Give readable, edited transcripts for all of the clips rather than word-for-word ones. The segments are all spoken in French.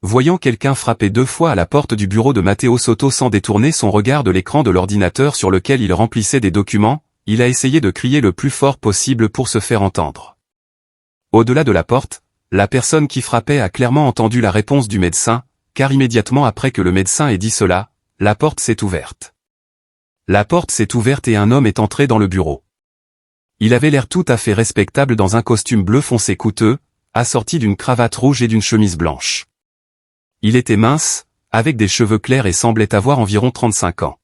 Voyant quelqu'un frapper 2 fois à la porte du bureau de Matteo Sotto sans détourner son regard de l'écran de l'ordinateur sur lequel il remplissait des documents, il a essayé de crier le plus fort possible pour se faire entendre. Au-delà de la porte, la personne qui frappait a clairement entendu la réponse du médecin, car immédiatement après que le médecin ait dit cela, la porte s'est ouverte. La porte s'est ouverte et un homme est entré dans le bureau. Il avait l'air tout à fait respectable dans un costume bleu foncé coûteux, assorti d'une cravate rouge et d'une chemise blanche. Il était mince, avec des cheveux clairs et semblait avoir environ 35 ans.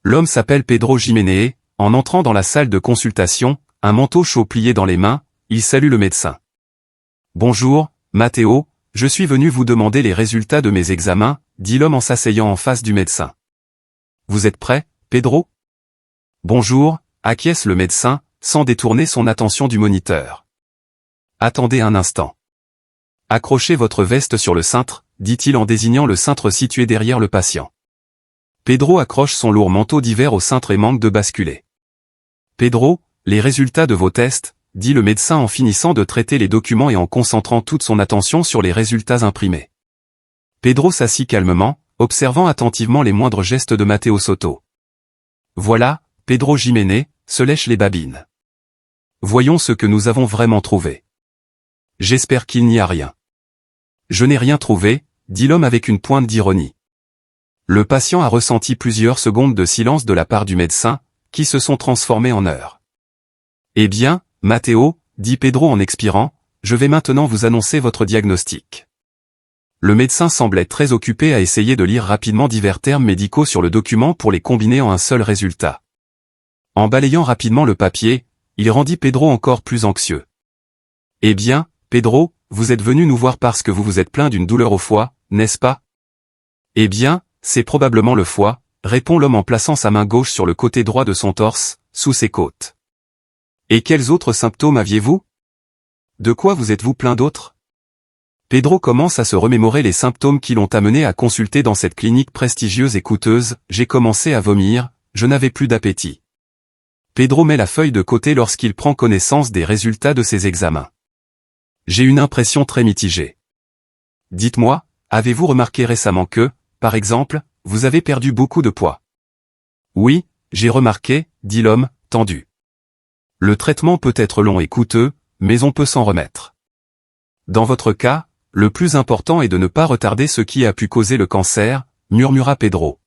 L'homme s'appelle Pedro Jiménez. En entrant dans la salle de consultation, un manteau chaud plié dans les mains, il salue le médecin. « Bonjour, Matteo, je suis venu vous demander les résultats de mes examens, » dit l'homme en s'asseyant en face du médecin. « Vous êtes prêt, Pedro ?»« Bonjour, » acquiesce le médecin, sans détourner son attention du moniteur. « Attendez un instant. Accrochez votre veste sur le cintre, » dit-il en désignant le cintre situé derrière le patient. Pedro accroche son lourd manteau d'hiver au cintre et manque de basculer. « Pedro, les résultats de vos tests, » dit le médecin en finissant de traiter les documents et en concentrant toute son attention sur les résultats imprimés. Pedro s'assit calmement, observant attentivement les moindres gestes de Matteo Sotto. Voilà, Pedro Jiménez, se lèche les babines. Voyons ce que nous avons vraiment trouvé. J'espère qu'il n'y a rien. Je n'ai rien trouvé, dit l'homme avec une pointe d'ironie. Le patient a ressenti plusieurs secondes de silence de la part du médecin, qui se sont transformées en heures. Eh bien, Matteo, dit Pedro en expirant, je vais maintenant vous annoncer votre diagnostic. Le médecin semblait très occupé à essayer de lire rapidement divers termes médicaux sur le document pour les combiner en un seul résultat. En balayant rapidement le papier, il rendit Pedro encore plus anxieux. Eh bien, Pedro, vous êtes venu nous voir parce que vous vous êtes plaint d'une douleur au foie, n'est-ce pas? Eh bien, c'est probablement le foie, répond l'homme en plaçant sa main gauche sur le côté droit de son torse, sous ses côtes. Et quels autres symptômes aviez-vous? De quoi vous êtes-vous plaint d'autres? Pedro commence à se remémorer les symptômes qui l'ont amené à consulter dans cette clinique prestigieuse et coûteuse. J'ai commencé à vomir, je n'avais plus d'appétit. Pedro met la feuille de côté lorsqu'il prend connaissance des résultats de ses examens. J'ai une impression très mitigée. Dites-moi, avez-vous remarqué récemment que, par exemple, vous avez perdu beaucoup de poids? Oui, j'ai remarqué, dit l'homme, tendu. Le traitement peut être long et coûteux, mais on peut s'en remettre. Dans votre cas, le plus important est de ne pas retarder ce qui a pu causer le cancer, murmura Pedro.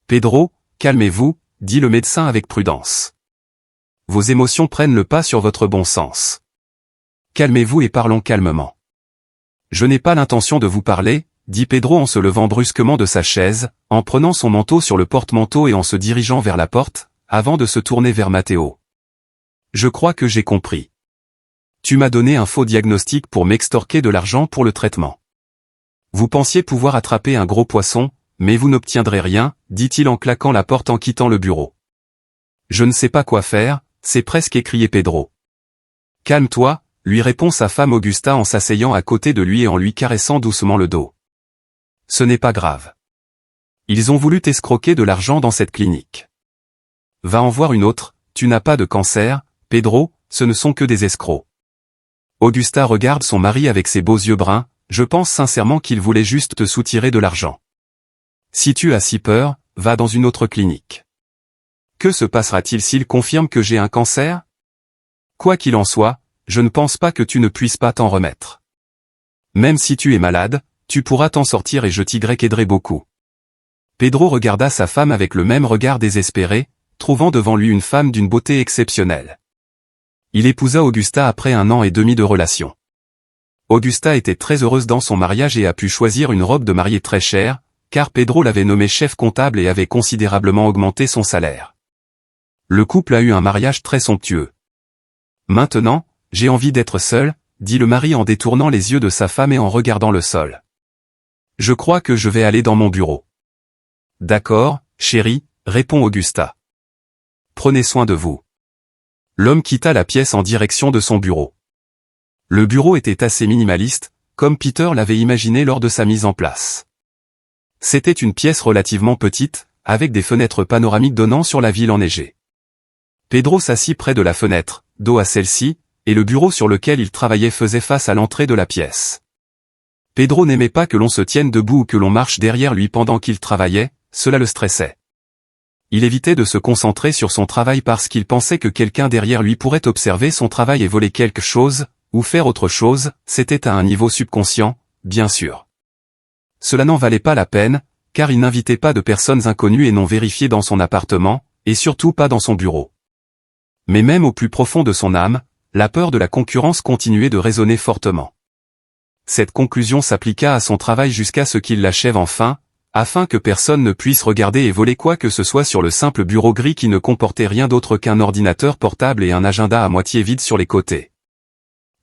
Pedro, calmez-vous, dit le médecin avec prudence. Vos émotions prennent le pas sur votre bon sens. Calmez-vous et parlons calmement. Je n'ai pas l'intention de vous parler, dit Pedro en se levant brusquement de sa chaise, en prenant son manteau sur le porte-manteau et en se dirigeant vers la porte, avant de se tourner vers Matteo. Je crois que j'ai compris. Tu m'as donné un faux diagnostic pour m'extorquer de l'argent pour le traitement. Vous pensiez pouvoir attraper un gros poisson, mais vous n'obtiendrez rien, dit-il en claquant la porte en quittant le bureau. Je ne sais pas quoi faire, c'est presque écrié Pedro. Calme-toi, lui répond sa femme Augusta en s'asseyant à côté de lui et en lui caressant doucement le dos. Ce n'est pas grave. Ils ont voulu t'escroquer de l'argent dans cette clinique. Va en voir une autre, tu n'as pas de cancer, Pedro, ce ne sont que des escrocs. Augusta regarde son mari avec ses beaux yeux bruns, je pense sincèrement qu'il voulait juste te soutirer de l'argent. Si tu as si peur, va dans une autre clinique. Que se passera-t-il s'il confirme que j'ai un cancer? Quoi qu'il en soit, je ne pense pas que tu ne puisses pas t'en remettre. Même si tu es malade, tu pourras t'en sortir et je t'aiderai beaucoup. Pedro regarda sa femme avec le même regard désespéré, trouvant devant lui une femme d'une beauté exceptionnelle. Il épousa Augusta après 1 an et demi de relation. Augusta était très heureuse dans son mariage et a pu choisir une robe de mariée très chère, car Pedro l'avait nommé chef comptable et avait considérablement augmenté son salaire. Le couple a eu un mariage très somptueux. Maintenant, j'ai envie d'être seul, dit le mari en détournant les yeux de sa femme et en regardant le sol. Je crois que je vais aller dans mon bureau. D'accord, chérie, répond Augusta. Prenez soin de vous. L'homme quitta la pièce en direction de son bureau. Le bureau était assez minimaliste, comme Peter l'avait imaginé lors de sa mise en place. C'était une pièce relativement petite, avec des fenêtres panoramiques donnant sur la ville enneigée. Pedro s'assit près de la fenêtre, dos à celle-ci, et le bureau sur lequel il travaillait faisait face à l'entrée de la pièce. Pedro n'aimait pas que l'on se tienne debout ou que l'on marche derrière lui pendant qu'il travaillait, cela le stressait. Il évitait de se concentrer sur son travail parce qu'il pensait que quelqu'un derrière lui pourrait observer son travail et voler quelque chose, ou faire autre chose, c'était à un niveau subconscient, bien sûr. Cela n'en valait pas la peine, car il n'invitait pas de personnes inconnues et non vérifiées dans son appartement, et surtout pas dans son bureau. Mais même au plus profond de son âme, la peur de la concurrence continuait de résonner fortement. Cette conclusion s'appliqua à son travail jusqu'à ce qu'il l'achève enfin, afin que personne ne puisse regarder et voler quoi que ce soit sur le simple bureau gris qui ne comportait rien d'autre qu'un ordinateur portable et un agenda à moitié vide sur les côtés.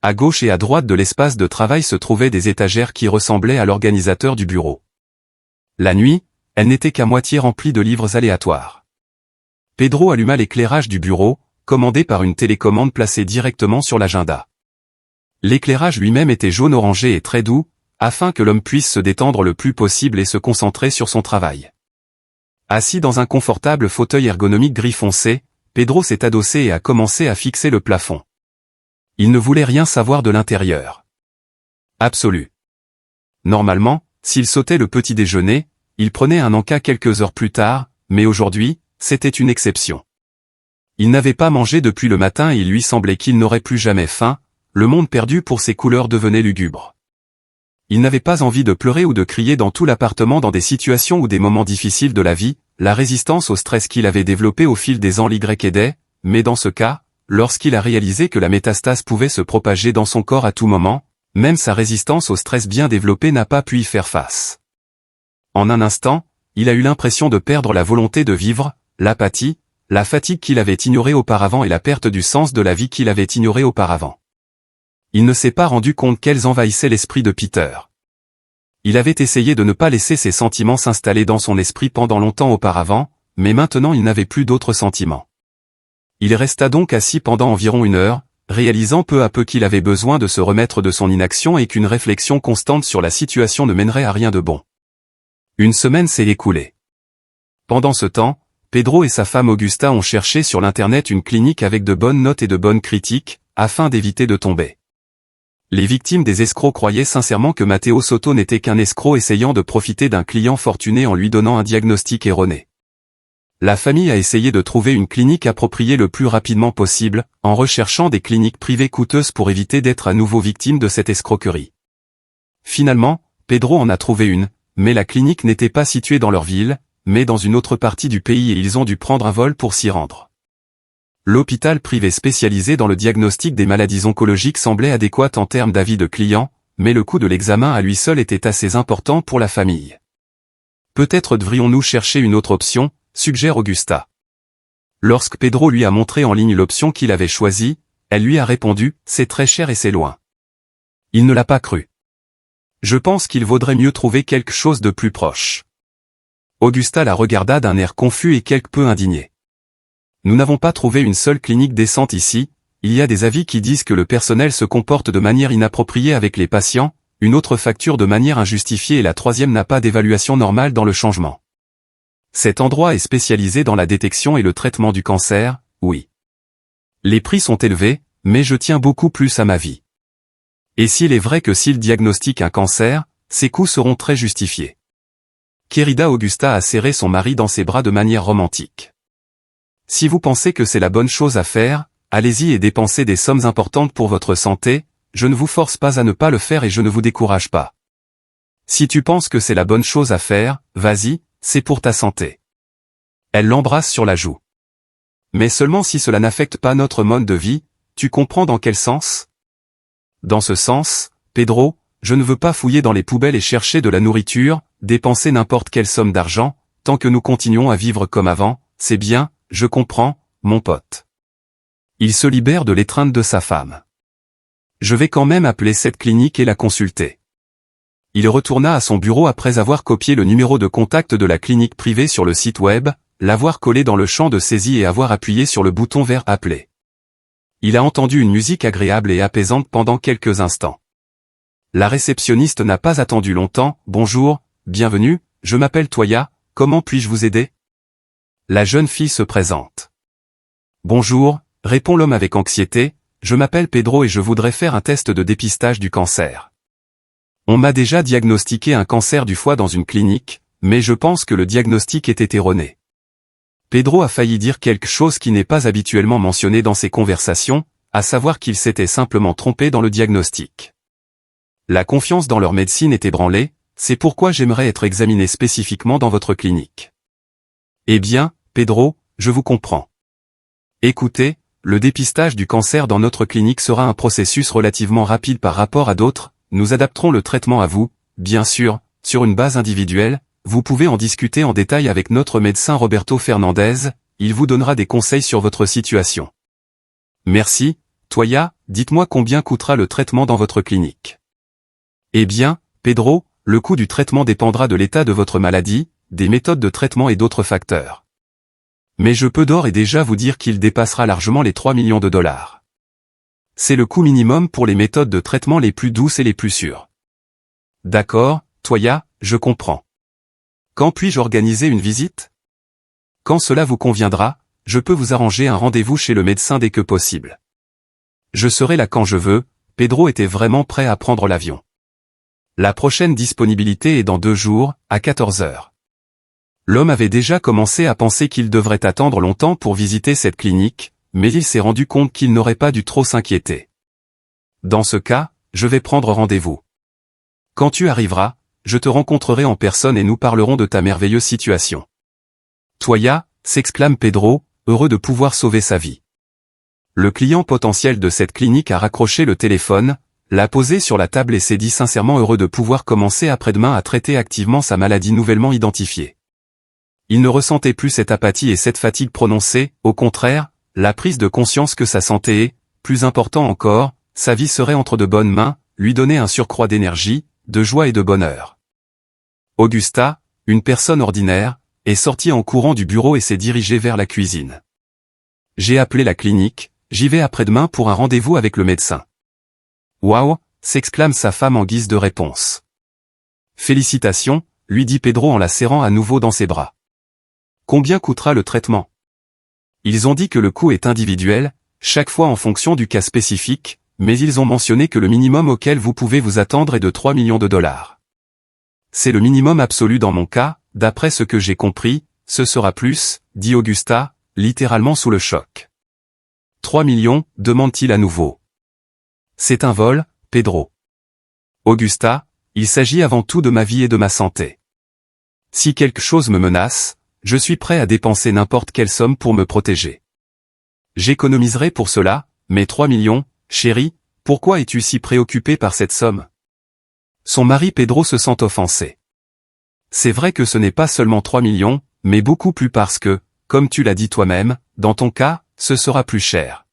À gauche et à droite de l'espace de travail se trouvaient des étagères qui ressemblaient à l'organisateur du bureau. La nuit, elle n'était qu'à moitié remplie de livres aléatoires. Pedro alluma l'éclairage du bureau, commandé par une télécommande placée directement sur l'agenda. L'éclairage lui-même était jaune-orangé et très doux, afin que l'homme puisse se détendre le plus possible et se concentrer sur son travail. Assis dans un confortable fauteuil ergonomique gris foncé, Pedro s'est adossé et a commencé à fixer le plafond. Il ne voulait rien savoir de l'intérieur. Absolu. Normalement, s'il sautait le petit déjeuner, il prenait un encas quelques heures plus tard, mais aujourd'hui, c'était une exception. Il n'avait pas mangé depuis le matin et il lui semblait qu'il n'aurait plus jamais faim, le monde perdu pour ses couleurs devenait lugubre. Il n'avait pas envie de pleurer ou de crier dans tout l'appartement dans des situations ou des moments difficiles de la vie, la résistance au stress qu'il avait développé au fil des ans l'aidait, mais dans ce cas, lorsqu'il a réalisé que la métastase pouvait se propager dans son corps à tout moment, même sa résistance au stress bien développée n'a pas pu y faire face. En un instant, il a eu l'impression de perdre la volonté de vivre, l'apathie, la fatigue qu'il avait ignorée auparavant et la perte du sens de la vie qu'il avait ignorée auparavant. Il ne s'est pas rendu compte qu'elles envahissaient l'esprit de Peter. Il avait essayé de ne pas laisser ses sentiments s'installer dans son esprit pendant longtemps auparavant, mais maintenant il n'avait plus d'autres sentiments. Il resta donc assis pendant environ 1 heure, réalisant peu à peu qu'il avait besoin de se remettre de son inaction et qu'une réflexion constante sur la situation ne mènerait à rien de bon. 1 semaine s'est écoulée. Pendant ce temps, Pedro et sa femme Augusta ont cherché sur l'internet une clinique avec de bonnes notes et de bonnes critiques, afin d'éviter de tomber. Les victimes des escrocs croyaient sincèrement que Matteo Soto n'était qu'un escroc essayant de profiter d'un client fortuné en lui donnant un diagnostic erroné. La famille a essayé de trouver une clinique appropriée le plus rapidement possible, en recherchant des cliniques privées coûteuses pour éviter d'être à nouveau victime de cette escroquerie. Finalement, Pedro en a trouvé une, mais la clinique n'était pas située dans leur ville, mais dans une autre partie du pays et ils ont dû prendre un vol pour s'y rendre. L'hôpital privé spécialisé dans le diagnostic des maladies oncologiques semblait adéquat en termes d'avis de clients, mais le coût de l'examen à lui seul était assez important pour la famille. Peut-être devrions-nous chercher une autre option, suggère Augusta. Lorsque Pedro lui a montré en ligne l'option qu'il avait choisie, elle lui a répondu « C'est très cher et c'est loin ». Il ne l'a pas cru. Je pense qu'il vaudrait mieux trouver quelque chose de plus proche. Augusta la regarda d'un air confus et quelque peu indigné. Nous n'avons pas trouvé une seule clinique décente ici, il y a des avis qui disent que le personnel se comporte de manière inappropriée avec les patients, une autre facture de manière injustifiée et la troisième n'a pas d'évaluation normale dans le changement. Cet endroit est spécialisé dans la détection et le traitement du cancer, oui. Les prix sont élevés, mais je tiens beaucoup plus à ma vie. Et s'il est vrai que s'il diagnostique un cancer, ses coûts seront très justifiés. Querida Augusta a serré son mari dans ses bras de manière romantique. Si vous pensez que c'est la bonne chose à faire, allez-y et dépensez des sommes importantes pour votre santé, je ne vous force pas à ne pas le faire et je ne vous décourage pas. Si tu penses que c'est la bonne chose à faire, vas-y, c'est pour ta santé. Elle l'embrasse sur la joue. Mais seulement si cela n'affecte pas notre mode de vie, tu comprends dans quel sens? Dans ce sens, Pedro, je ne veux pas fouiller dans les poubelles et chercher de la nourriture, dépenser n'importe quelle somme d'argent, tant que nous continuons à vivre comme avant, c'est bien, je comprends, mon pote. Il se libère de l'étreinte de sa femme. Je vais quand même appeler cette clinique et la consulter. Il retourna à son bureau après avoir copié le numéro de contact de la clinique privée sur le site web, l'avoir collé dans le champ de saisie et avoir appuyé sur le bouton vert appeler. Il a entendu une musique agréable et apaisante pendant quelques instants. La réceptionniste n'a pas attendu longtemps. Bonjour, bienvenue, je m'appelle Toya, comment puis-je vous aider? La jeune fille se présente. Bonjour, répond l'homme avec anxiété, je m'appelle Pedro et je voudrais faire un test de dépistage du cancer. On m'a déjà diagnostiqué un cancer du foie dans une clinique, mais je pense que le diagnostic était erroné. Pedro a failli dire quelque chose qui n'est pas habituellement mentionné dans ces conversations, à savoir qu'il s'était simplement trompé dans le diagnostic. La confiance dans leur médecine est ébranlée, c'est pourquoi j'aimerais être examiné spécifiquement dans votre clinique. Eh bien, Pedro, je vous comprends. Écoutez, le dépistage du cancer dans notre clinique sera un processus relativement rapide par rapport à d'autres, nous adapterons le traitement à vous, bien sûr, sur une base individuelle, vous pouvez en discuter en détail avec notre médecin Roberto Fernandez, il vous donnera des conseils sur votre situation. Merci, Toya, dites-moi combien coûtera le traitement dans votre clinique. Eh bien, Pedro, le coût du traitement dépendra de l'état de votre maladie, des méthodes de traitement et d'autres facteurs. Mais je peux d'ores et déjà vous dire qu'il dépassera largement les 3 millions de dollars. C'est le coût minimum pour les méthodes de traitement les plus douces et les plus sûres. D'accord, Toya, je comprends. Quand puis-je organiser une visite? Quand cela vous conviendra, je peux vous arranger un rendez-vous chez le médecin dès que possible. Je serai là quand je veux, Pedro était vraiment prêt à prendre l'avion. La prochaine disponibilité est dans 2 jours, à 14 heures. L'homme avait déjà commencé à penser qu'il devrait attendre longtemps pour visiter cette clinique, mais il s'est rendu compte qu'il n'aurait pas dû trop s'inquiéter. Dans ce cas, je vais prendre rendez-vous. Quand tu arriveras, je te rencontrerai en personne et nous parlerons de ta merveilleuse situation. Toya, s'exclame Pedro, heureux de pouvoir sauver sa vie. Le client potentiel de cette clinique a raccroché le téléphone, l'a posé sur la table et s'est dit sincèrement heureux de pouvoir commencer après-demain à traiter activement sa maladie nouvellement identifiée. Il ne ressentait plus cette apathie et cette fatigue prononcée, au contraire, la prise de conscience que sa santé et, plus important encore, sa vie serait entre de bonnes mains, lui donnait un surcroît d'énergie, de joie et de bonheur. Augusta, une personne ordinaire, est sortie en courant du bureau et s'est dirigée vers la cuisine. J'ai appelé la clinique, j'y vais après-demain pour un rendez-vous avec le médecin. Waouh, s'exclame sa femme en guise de réponse. Félicitations, lui dit Pedro en la serrant à nouveau dans ses bras. Combien coûtera le traitement? Ils ont dit que le coût est individuel, chaque fois en fonction du cas spécifique, mais ils ont mentionné que le minimum auquel vous pouvez vous attendre est de 3 millions de dollars. C'est le minimum absolu dans mon cas, d'après ce que j'ai compris, ce sera plus, dit Augusta, littéralement sous le choc. 3 millions, demande-t-il à nouveau. C'est un vol, Pedro. Augusta, il s'agit avant tout de ma vie et de ma santé. Si quelque chose me menace, je suis prêt à dépenser n'importe quelle somme pour me protéger. J'économiserai pour cela, mais 3 millions, chérie, pourquoi es-tu si préoccupée par cette somme? Son mari Pedro se sent offensé. C'est vrai que ce n'est pas seulement 3 millions, mais beaucoup plus parce que, comme tu l'as dit toi-même, dans ton cas, ce sera plus cher.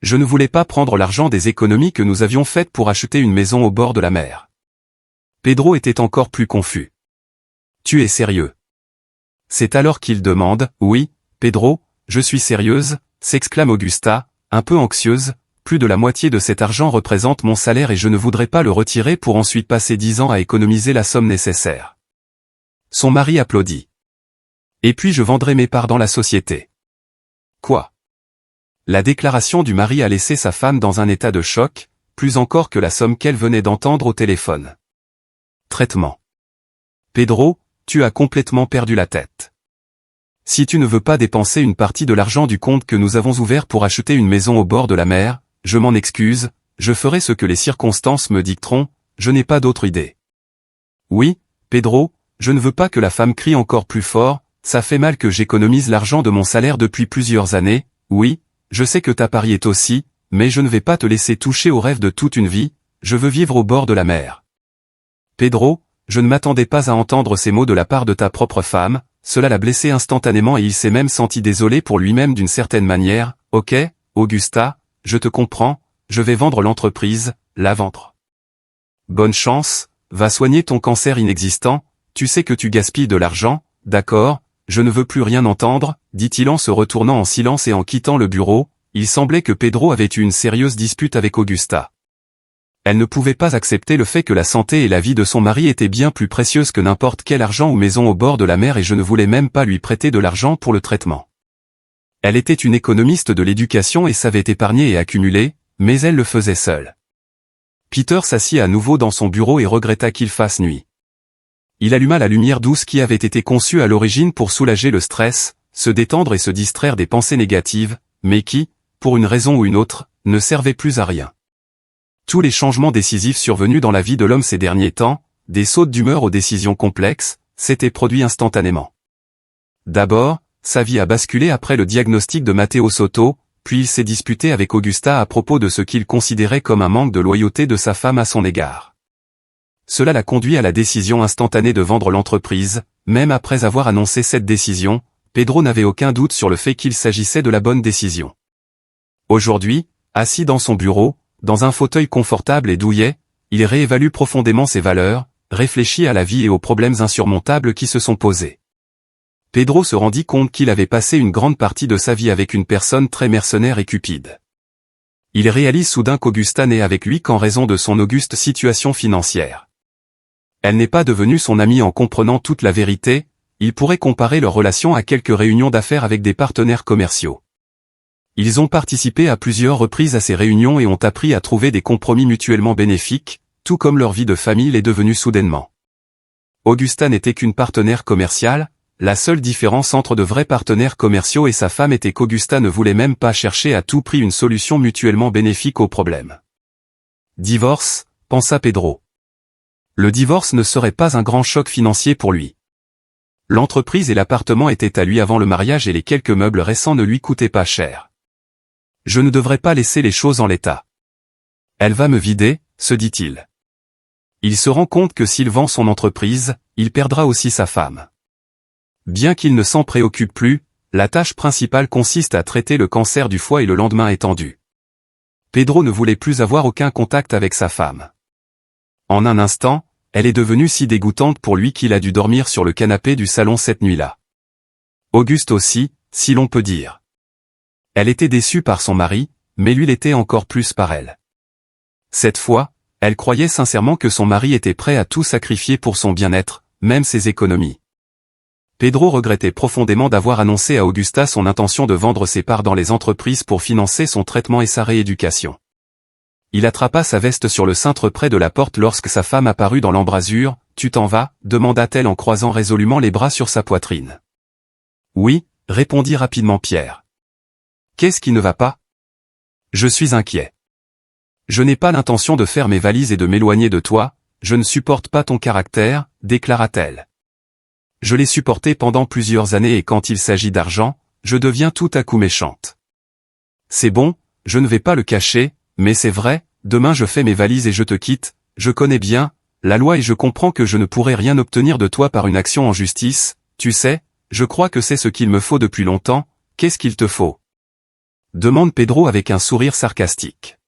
Je ne voulais pas prendre l'argent des économies que nous avions faites pour acheter une maison au bord de la mer. Pedro était encore plus confus. Tu es sérieux? C'est alors qu'il demande, oui, Pedro, je suis sérieuse, s'exclame Augusta, un peu anxieuse, plus de la moitié de cet argent représente mon salaire et je ne voudrais pas le retirer pour ensuite passer 10 ans à économiser la somme nécessaire. Son mari applaudit. Et puis je vendrai mes parts dans la société. Quoi? La déclaration du mari a laissé sa femme dans un état de choc, plus encore que la somme qu'elle venait d'entendre au téléphone. Traitement. Pedro, tu as complètement perdu la tête. Si tu ne veux pas dépenser une partie de l'argent du compte que nous avons ouvert pour acheter une maison au bord de la mer, je m'en excuse, je ferai ce que les circonstances me dicteront, je n'ai pas d'autre idée. Oui, Pedro, je ne veux pas que la femme crie encore plus fort, ça fait mal que j'économise l'argent de mon salaire depuis plusieurs années, oui, je sais que ta pari est aussi, mais je ne vais pas te laisser toucher au rêve de toute une vie, je veux vivre au bord de la mer. Pedro, je ne m'attendais pas à entendre ces mots de la part de ta propre femme, cela l'a blessé instantanément et il s'est même senti désolé pour lui-même d'une certaine manière, ok, Augusta, je te comprends, je vais vendre l'entreprise, la vendre. Bonne chance, va soigner ton cancer inexistant, tu sais que tu gaspilles de l'argent, d'accord, je ne veux plus rien entendre, dit-il en se retournant en silence et en quittant le bureau, il semblait que Pedro avait eu une sérieuse dispute avec Augusta. Elle ne pouvait pas accepter le fait que la santé et la vie de son mari étaient bien plus précieuses que n'importe quel argent ou maison au bord de la mer et je ne voulais même pas lui prêter de l'argent pour le traitement. Elle était une économiste de l'éducation et savait épargner et accumuler, mais elle le faisait seule. Peter s'assit à nouveau dans son bureau et regretta qu'il fasse nuit. Il alluma la lumière douce qui avait été conçue à l'origine pour soulager le stress, se détendre et se distraire des pensées négatives, mais qui, pour une raison ou une autre, ne servait plus à rien. Tous les changements décisifs survenus dans la vie de l'homme ces derniers temps, des sautes d'humeur aux décisions complexes, s'étaient produits instantanément. D'abord, sa vie a basculé après le diagnostic de Matteo Sotto, puis il s'est disputé avec Augusta à propos de ce qu'il considérait comme un manque de loyauté de sa femme à son égard. Cela l'a conduit à la décision instantanée de vendre l'entreprise. Même après avoir annoncé cette décision, Pedro n'avait aucun doute sur le fait qu'il s'agissait de la bonne décision. Aujourd'hui, assis dans son bureau, dans un fauteuil confortable et douillet, il réévalue profondément ses valeurs, réfléchit à la vie et aux problèmes insurmontables qui se sont posés. Pedro se rendit compte qu'il avait passé une grande partie de sa vie avec une personne très mercenaire et cupide. Il réalise soudain qu'Augusta n'est avec lui qu'en raison de son auguste situation financière. Elle n'est pas devenue son amie en comprenant toute la vérité. Il pourrait comparer leur relation à quelques réunions d'affaires avec des partenaires commerciaux. Ils ont participé à plusieurs reprises à ces réunions et ont appris à trouver des compromis mutuellement bénéfiques, tout comme leur vie de famille l'est devenue soudainement. Augusta n'était qu'une partenaire commerciale, la seule différence entre de vrais partenaires commerciaux et sa femme était qu'Augusta ne voulait même pas chercher à tout prix une solution mutuellement bénéfique au problème. Divorce, pensa Pedro. Le divorce ne serait pas un grand choc financier pour lui. L'entreprise et l'appartement étaient à lui avant le mariage et les quelques meubles récents ne lui coûtaient pas cher. Je ne devrais pas laisser les choses en l'état. Elle va me vider, se dit-il. Il se rend compte que s'il vend son entreprise, il perdra aussi sa femme. Bien qu'il ne s'en préoccupe plus, la tâche principale consiste à traiter le cancer du foie et le lendemain étendu. Pedro ne voulait plus avoir aucun contact avec sa femme. En un instant, elle est devenue si dégoûtante pour lui qu'il a dû dormir sur le canapé du salon cette nuit-là. Auguste aussi, si l'on peut dire. Elle était déçue par son mari, mais lui l'était encore plus par elle. Cette fois, elle croyait sincèrement que son mari était prêt à tout sacrifier pour son bien-être, même ses économies. Pedro regrettait profondément d'avoir annoncé à Augusta son intention de vendre ses parts dans les entreprises pour financer son traitement et sa rééducation. Il attrapa sa veste sur le cintre près de la porte lorsque sa femme apparut dans l'embrasure. « Tu t'en vas ?» demanda-t-elle en croisant résolument les bras sur sa poitrine. « Oui » répondit rapidement Pierre. « Qu'est-ce qui ne va pas ? Je suis inquiet. Je n'ai pas l'intention de faire mes valises et de m'éloigner de toi, je ne supporte pas ton caractère, déclara-t-elle. Je l'ai supporté pendant plusieurs années et quand il s'agit d'argent, je deviens tout à coup méchante. C'est bon, je ne vais pas le cacher, mais c'est vrai, demain je fais mes valises et je te quitte, je connais bien la loi et je comprends que je ne pourrai rien obtenir de toi par une action en justice, tu sais, je crois que c'est ce qu'il me faut depuis longtemps, qu'est-ce qu'il te faut ? Demande Pedro avec un sourire sarcastique.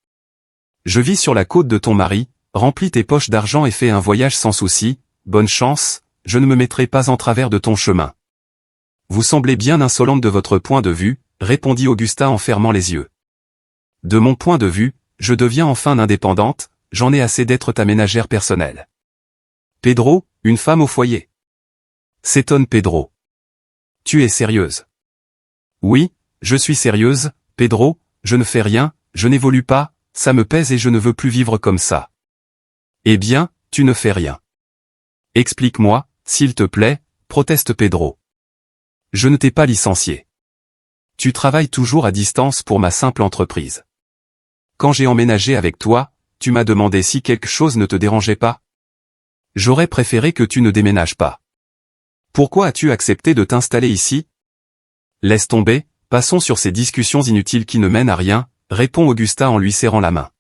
Je vis sur la côte de ton mari, remplis tes poches d'argent et fais un voyage sans souci, bonne chance, je ne me mettrai pas en travers de ton chemin. Vous semblez bien insolente de votre point de vue, répondit Augusta en fermant les yeux. De mon point de vue, je deviens enfin indépendante, j'en ai assez d'être ta ménagère personnelle. Pedro, une femme au foyer. S'étonne Pedro. Tu es sérieuse? Oui, je suis sérieuse, Pedro, je ne fais rien, je n'évolue pas, ça me pèse et je ne veux plus vivre comme ça. Eh bien, tu ne fais rien. Explique-moi, s'il te plaît, proteste Pedro. Je ne t'ai pas licencié. Tu travailles toujours à distance pour ma simple entreprise. Quand j'ai emménagé avec toi, tu m'as demandé si quelque chose ne te dérangeait pas. J'aurais préféré que tu ne déménages pas. Pourquoi as-tu accepté de t'installer ici? Laisse tomber, passons sur ces discussions inutiles qui ne mènent à rien, répond Augusta en lui serrant la main.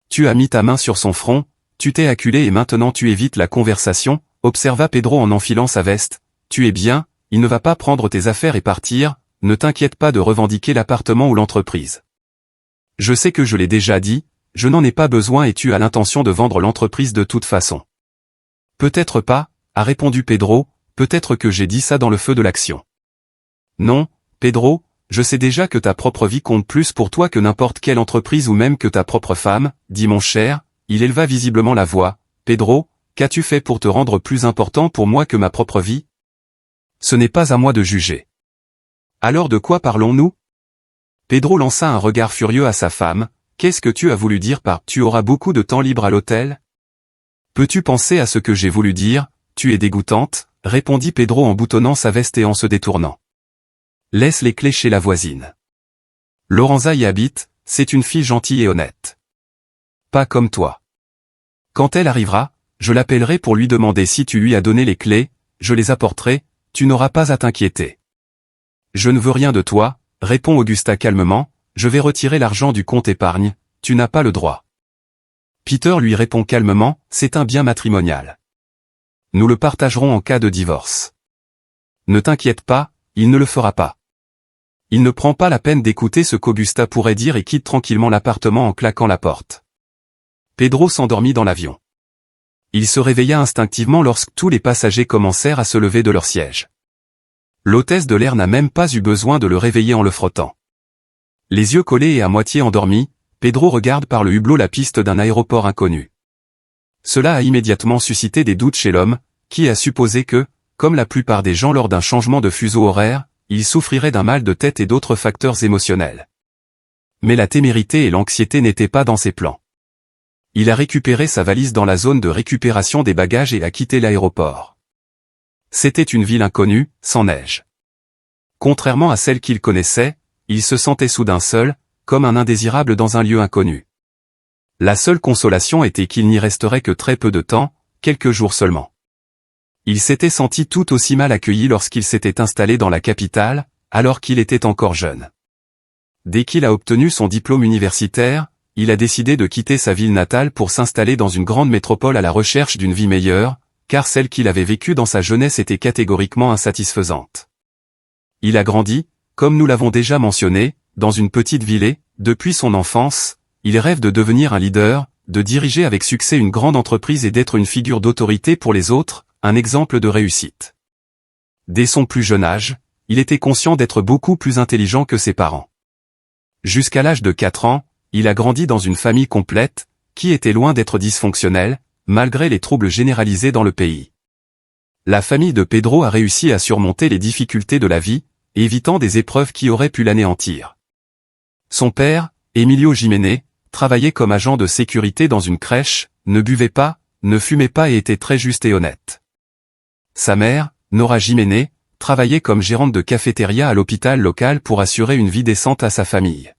Tu as mis ta main sur son front, tu t'es acculé et maintenant tu évites la conversation, observa Pedro en enfilant sa veste. Tu es bien, il ne va pas prendre tes affaires et partir, ne t'inquiète pas de revendiquer l'appartement ou l'entreprise. Je sais que je l'ai déjà dit, je n'en ai pas besoin et tu as l'intention de vendre l'entreprise de toute façon. Peut-être pas, a répondu Pedro, peut-être que j'ai dit ça dans le feu de l'action. Non, Pedro, je sais déjà que ta propre vie compte plus pour toi que n'importe quelle entreprise ou même que ta propre femme, dit mon cher, il éleva visiblement la voix. Pedro, qu'as-tu fait pour te rendre plus important pour moi que ma propre vie? Ce n'est pas à moi de juger. Alors de quoi parlons-nous? Pedro lança un regard furieux à sa femme, Qu'est-ce que tu as voulu dire par « tu auras beaucoup de temps libre à l'hôtel » ? Peux-tu penser à ce que j'ai voulu dire, tu es dégoûtante, répondit Pedro en boutonnant sa veste et en se détournant. Laisse les clés chez la voisine. Lorenza y habite, c'est une fille gentille et honnête. Pas comme toi. Quand elle arrivera, je l'appellerai pour lui demander si tu lui as donné les clés, je les apporterai, tu n'auras pas à t'inquiéter. Je ne veux rien de toi, répond Augusta calmement, je vais retirer l'argent du compte épargne, tu n'as pas le droit. Peter lui répond calmement, c'est un bien matrimonial. Nous le partagerons en cas de divorce. Ne t'inquiète pas, il ne le fera pas. Il ne prend pas la peine d'écouter ce qu'Augusta pourrait dire et quitte tranquillement l'appartement en claquant la porte. Pedro s'endormit dans l'avion. Il se réveilla instinctivement lorsque tous les passagers commencèrent à se lever de leur siège. L'hôtesse de l'air n'a même pas eu besoin de le réveiller en le frottant. Les yeux collés et à moitié endormi, Pedro regarde par le hublot la piste d'un aéroport inconnu. Cela a immédiatement suscité des doutes chez l'homme, qui a supposé que, comme la plupart des gens lors d'un changement de fuseau horaire, il souffrirait d'un mal de tête et d'autres facteurs émotionnels. Mais la témérité et l'anxiété n'étaient pas dans ses plans. Il a récupéré sa valise dans la zone de récupération des bagages et a quitté l'aéroport. C'était une ville inconnue, sans neige. Contrairement à celle qu'il connaissait, il se sentait soudain seul, comme un indésirable dans un lieu inconnu. La seule consolation était qu'il n'y resterait que très peu de temps, quelques jours seulement. Il s'était senti tout aussi mal accueilli lorsqu'il s'était installé dans la capitale, alors qu'il était encore jeune. Dès qu'il a obtenu son diplôme universitaire, il a décidé de quitter sa ville natale pour s'installer dans une grande métropole à la recherche d'une vie meilleure, car celle qu'il avait vécue dans sa jeunesse était catégoriquement insatisfaisante. Il a grandi, comme nous l'avons déjà mentionné, dans une petite ville et, depuis son enfance, il rêve de devenir un leader, de diriger avec succès une grande entreprise et d'être une figure d'autorité pour les autres, un exemple de réussite. Dès son plus jeune âge, il était conscient d'être beaucoup plus intelligent que ses parents. Jusqu'à l'âge de 4 ans, il a grandi dans une famille complète, qui était loin d'être dysfonctionnelle, malgré les troubles généralisés dans le pays. La famille de Pedro a réussi à surmonter les difficultés de la vie, évitant des épreuves qui auraient pu l'anéantir. Son père, Emilio Jiménez, travaillait comme agent de sécurité dans une crèche, ne buvait pas, ne fumait pas et était très juste et honnête. Sa mère, Nora Jiménez, travaillait comme gérante de cafétéria à l'hôpital local pour assurer une vie décente à sa famille.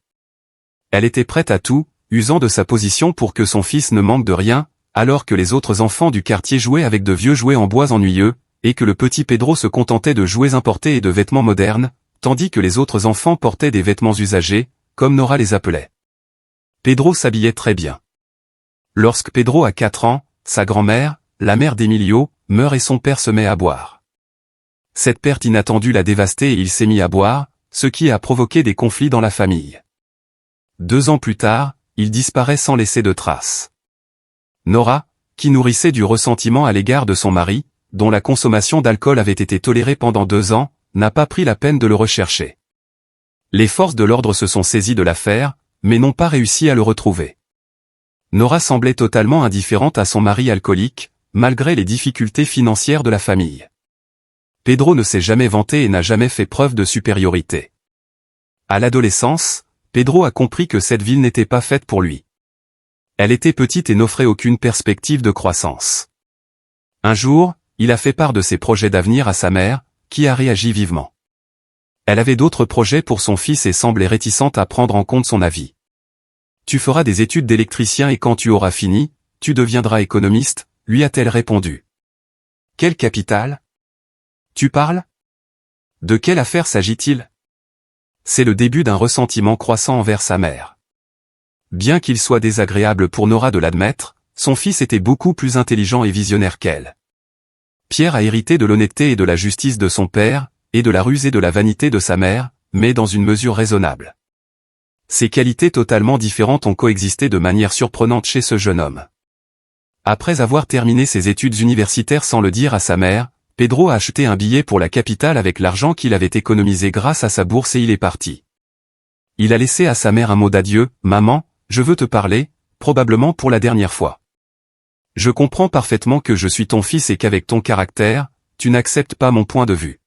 Elle était prête à tout, usant de sa position pour que son fils ne manque de rien, alors que les autres enfants du quartier jouaient avec de vieux jouets en bois ennuyeux, et que le petit Pedro se contentait de jouets importés et de vêtements modernes, tandis que les autres enfants portaient des vêtements usagés, comme Nora les appelait. Pedro s'habillait très bien. Lorsque Pedro a 4 ans, sa grand-mère, la mère d'Emilio, meurt et son père se met à boire. Cette perte inattendue l'a dévasté et il s'est mis à boire, ce qui a provoqué des conflits dans la famille. 2 ans plus tard, il disparaît sans laisser de traces. Nora, qui nourrissait du ressentiment à l'égard de son mari, dont la consommation d'alcool avait été tolérée pendant 2 ans, n'a pas pris la peine de le rechercher. Les forces de l'ordre se sont saisies de l'affaire, mais n'ont pas réussi à le retrouver. Nora semblait totalement indifférente à son mari alcoolique, malgré les difficultés financières de la famille. Pedro ne s'est jamais vanté et n'a jamais fait preuve de supériorité. À l'adolescence, Pedro a compris que cette ville n'était pas faite pour lui. Elle était petite et n'offrait aucune perspective de croissance. Un jour, il a fait part de ses projets d'avenir à sa mère, qui a réagi vivement. Elle avait d'autres projets pour son fils et semblait réticente à prendre en compte son avis. « Tu feras des études d'électricien et quand tu auras fini, tu deviendras économiste », lui a-t-elle répondu. « Quel capital ? Tu parles ? De quelle affaire s'agit-il ? » C'est le début d'un ressentiment croissant envers sa mère. Bien qu'il soit désagréable pour Nora de l'admettre, son fils était beaucoup plus intelligent et visionnaire qu'elle. Pierre a hérité de l'honnêteté et de la justice de son père, et de la ruse et de la vanité de sa mère, mais dans une mesure raisonnable. Ces qualités totalement différentes ont coexisté de manière surprenante chez ce jeune homme. Après avoir terminé ses études universitaires sans le dire à sa mère, Pedro a acheté un billet pour la capitale avec l'argent qu'il avait économisé grâce à sa bourse et il est parti. Il a laissé à sa mère un mot d'adieu, « Maman, je veux te parler, probablement pour la dernière fois. Je comprends parfaitement que je suis ton fils et qu'avec ton caractère, tu n'acceptes pas mon point de vue.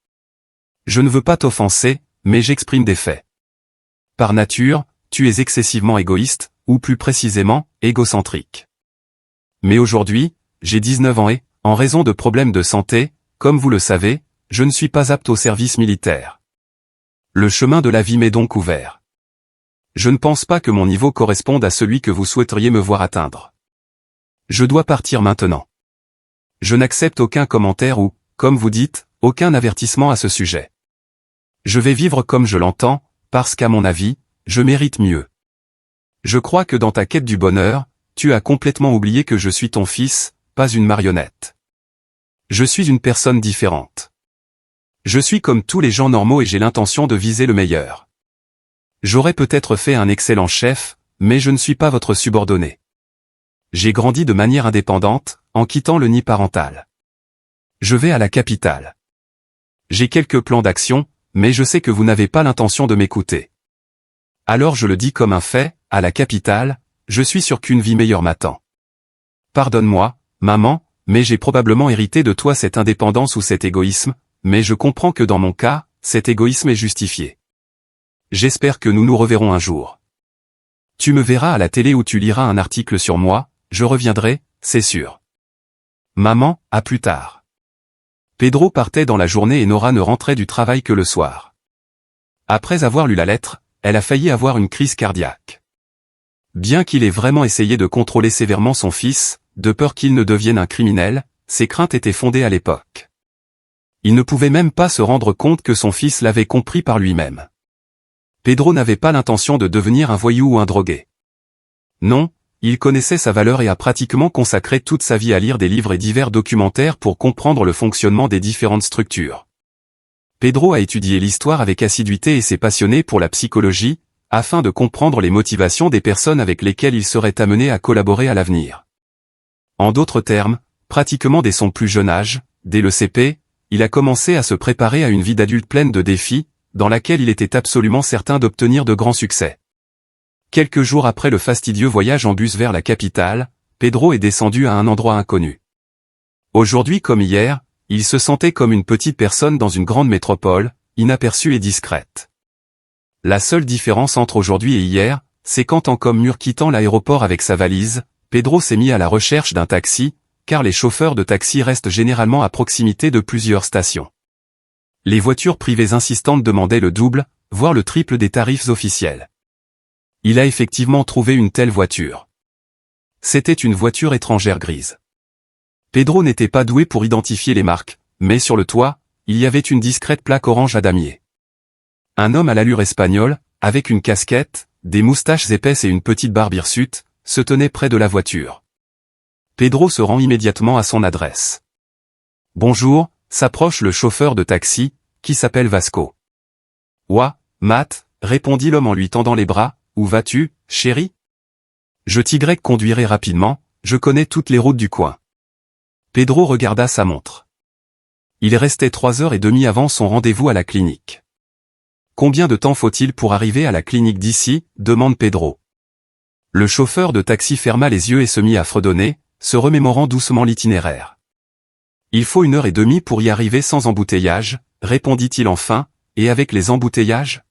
Je ne veux pas t'offenser, mais j'exprime des faits. Par nature, tu es excessivement égoïste, ou plus précisément, égocentrique. Mais aujourd'hui, j'ai 19 ans et, en raison de problèmes de santé, comme vous le savez, je ne suis pas apte au service militaire. Le chemin de la vie m'est donc ouvert. Je ne pense pas que mon niveau corresponde à celui que vous souhaiteriez me voir atteindre. Je dois partir maintenant. Je n'accepte aucun commentaire ou, comme vous dites, aucun avertissement à ce sujet. Je vais vivre comme je l'entends, parce qu'à mon avis, je mérite mieux. Je crois que dans ta quête du bonheur, tu as complètement oublié que je suis ton fils, pas une marionnette. Je suis une personne différente. Je suis comme tous les gens normaux et j'ai l'intention de viser le meilleur. J'aurais peut-être fait un excellent chef, mais je ne suis pas votre subordonné. J'ai grandi de manière indépendante, en quittant le nid parental. Je vais à la capitale. J'ai quelques plans d'action, mais je sais que vous n'avez pas l'intention de m'écouter. Alors je le dis comme un fait, à la capitale, je suis sûr qu'une vie meilleure m'attend. Pardonne-moi, maman, mais j'ai probablement hérité de toi cette indépendance ou cet égoïsme, mais je comprends que dans mon cas, cet égoïsme est justifié. J'espère que nous nous reverrons un jour. Tu me verras à la télé ou tu liras un article sur moi, je reviendrai, c'est sûr. Maman, à plus tard. Pedro partait dans la journée et Nora ne rentrait du travail que le soir. Après avoir lu la lettre, elle a failli avoir une crise cardiaque. Bien qu'il ait vraiment essayé de contrôler sévèrement son fils, de peur qu'il ne devienne un criminel, ses craintes étaient fondées à l'époque. Il ne pouvait même pas se rendre compte que son fils l'avait compris par lui-même. Pedro n'avait pas l'intention de devenir un voyou ou un drogué. Non, il connaissait sa valeur et a pratiquement consacré toute sa vie à lire des livres et divers documentaires pour comprendre le fonctionnement des différentes structures. Pedro a étudié l'histoire avec assiduité et s'est passionné pour la psychologie, afin de comprendre les motivations des personnes avec lesquelles il serait amené à collaborer à l'avenir. En d'autres termes, pratiquement dès son plus jeune âge, dès le CP, il a commencé à se préparer à une vie d'adulte pleine de défis, dans laquelle il était absolument certain d'obtenir de grands succès. Quelques jours après le fastidieux voyage en bus vers la capitale, Pedro est descendu à un endroit inconnu. Aujourd'hui comme hier, il se sentait comme une petite personne dans une grande métropole, inaperçue et discrète. La seule différence entre aujourd'hui et hier, c'est qu'en tant qu'homme mûr quittant l'aéroport avec sa valise, Pedro s'est mis à la recherche d'un taxi, car les chauffeurs de taxi restent généralement à proximité de plusieurs stations. Les voitures privées insistantes demandaient le double, voire le triple des tarifs officiels. Il a effectivement trouvé une telle voiture. C'était une voiture étrangère grise. Pedro n'était pas doué pour identifier les marques, mais sur le toit, il y avait une discrète plaque orange à damier. Un homme à l'allure espagnole, avec une casquette, des moustaches épaisses et une petite barbe hirsute, se tenait près de la voiture. Pedro se rend immédiatement à son adresse. « Bonjour », s'approche le chauffeur de taxi, qui s'appelle Vasco. « Ouah, Matt », répondit l'homme en lui tendant les bras, « Où vas-tu, chéri ?»« Je t'y conduirai rapidement, je connais toutes les routes du coin. » Pedro regarda sa montre. Il restait 3h30 avant son rendez-vous à la clinique. « Combien de temps faut-il pour arriver à la clinique d'ici ?» demande Pedro. Le chauffeur de taxi ferma les yeux et se mit à fredonner, se remémorant doucement l'itinéraire. « Il faut 1h30 pour y arriver sans embouteillage, » répondit-il enfin, « et avec les embouteillages ?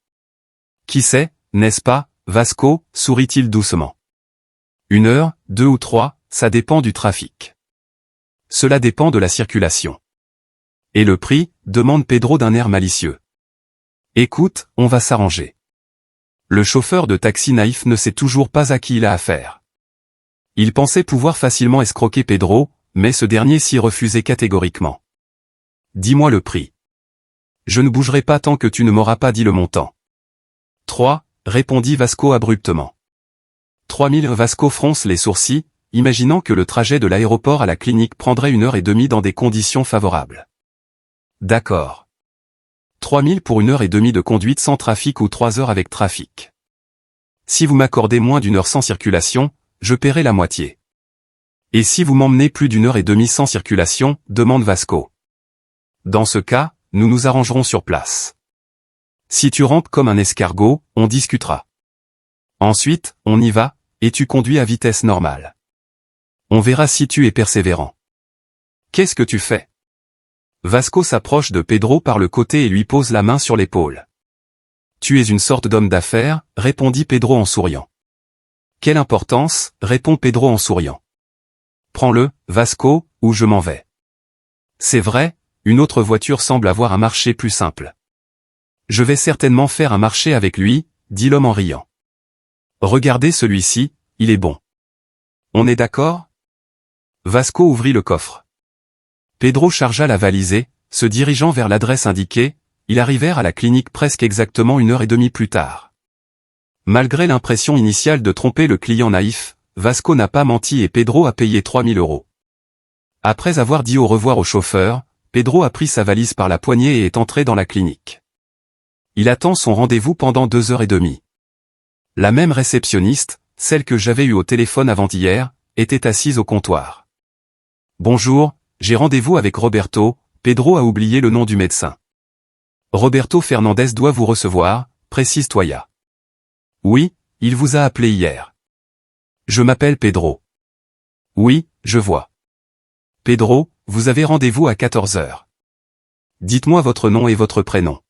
Qui sait, n'est-ce pas, Vasco ?» sourit-il doucement. 1 heure, 2 ou 3, ça dépend du trafic. Cela dépend de la circulation. Et le prix, demande Pedro d'un air malicieux. Écoute, on va s'arranger. Le chauffeur de taxi naïf ne sait toujours pas à qui il a affaire. Il pensait pouvoir facilement escroquer Pedro, mais ce dernier s'y refusait catégoriquement. Dis-moi le prix. Je ne bougerai pas tant que tu ne m'auras pas dit le montant. 3, répondit Vasco abruptement. 3000. Vasco fronce les sourcils, imaginant que le trajet de l'aéroport à la clinique prendrait 1h30 dans des conditions favorables. D'accord. 3000 pour 1h30 de conduite sans trafic ou 3 heures avec trafic. Si vous m'accordez moins d'1 heure sans circulation, je paierai la moitié. Et si vous m'emmenez plus d'1h30 sans circulation, demande Vasco. Dans ce cas, nous nous arrangerons sur place. Si tu rampes comme un escargot, on discutera. Ensuite, on y va, et tu conduis à vitesse normale. On verra si tu es persévérant. Qu'est-ce que tu fais ? Vasco s'approche de Pedro par le côté et lui pose la main sur l'épaule. Tu es une sorte d'homme d'affaires, répondit Pedro en souriant. Quelle importance, répond Pedro en souriant. Prends-le, Vasco, ou je m'en vais. C'est vrai, une autre voiture semble avoir un marché plus simple. Je vais certainement faire un marché avec lui, dit l'homme en riant. Regardez celui-ci, il est bon. On est d'accord? Vasco ouvrit le coffre. Pedro chargea la valise et, se dirigeant vers l'adresse indiquée, ils arrivèrent à la clinique presque exactement 1h30 plus tard. Malgré l'impression initiale de tromper le client naïf, Vasco n'a pas menti et Pedro a payé 3000 €. Après avoir dit au revoir au chauffeur, Pedro a pris sa valise par la poignée et est entré dans la clinique. Il attend son rendez-vous pendant 2h30. La même réceptionniste, celle que j'avais eue au téléphone avant-hier, était assise au comptoir. Bonjour, j'ai rendez-vous avec Roberto, Pedro a oublié le nom du médecin. Roberto Fernandez doit vous recevoir, précise Toya. Oui, il vous a appelé hier. Je m'appelle Pedro. Oui, je vois. Pedro, vous avez rendez-vous à 14h. Dites-moi votre nom et votre prénom.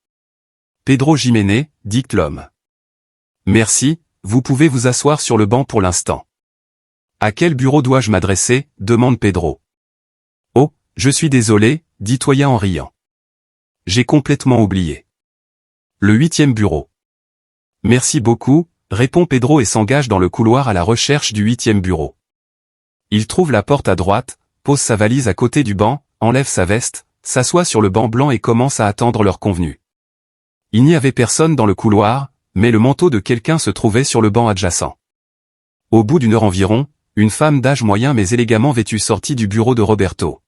Pedro Jiménez, dicte l'homme. Merci, vous pouvez vous asseoir sur le banc pour l'instant. À quel bureau dois-je m'adresser, demande Pedro. Oh, je suis désolé, dit Toya en riant. J'ai complètement oublié. Le 8e bureau. Merci beaucoup, répond Pedro et s'engage dans le couloir à la recherche du 8e bureau. Il trouve la porte à droite, pose sa valise à côté du banc, enlève sa veste, s'assoit sur le banc blanc et commence à attendre l'heure convenue. Il n'y avait personne dans le couloir, mais le manteau de quelqu'un se trouvait sur le banc adjacent. Au bout d'1 heure environ, une femme d'âge moyen mais élégamment vêtue sortit du bureau de Roberto.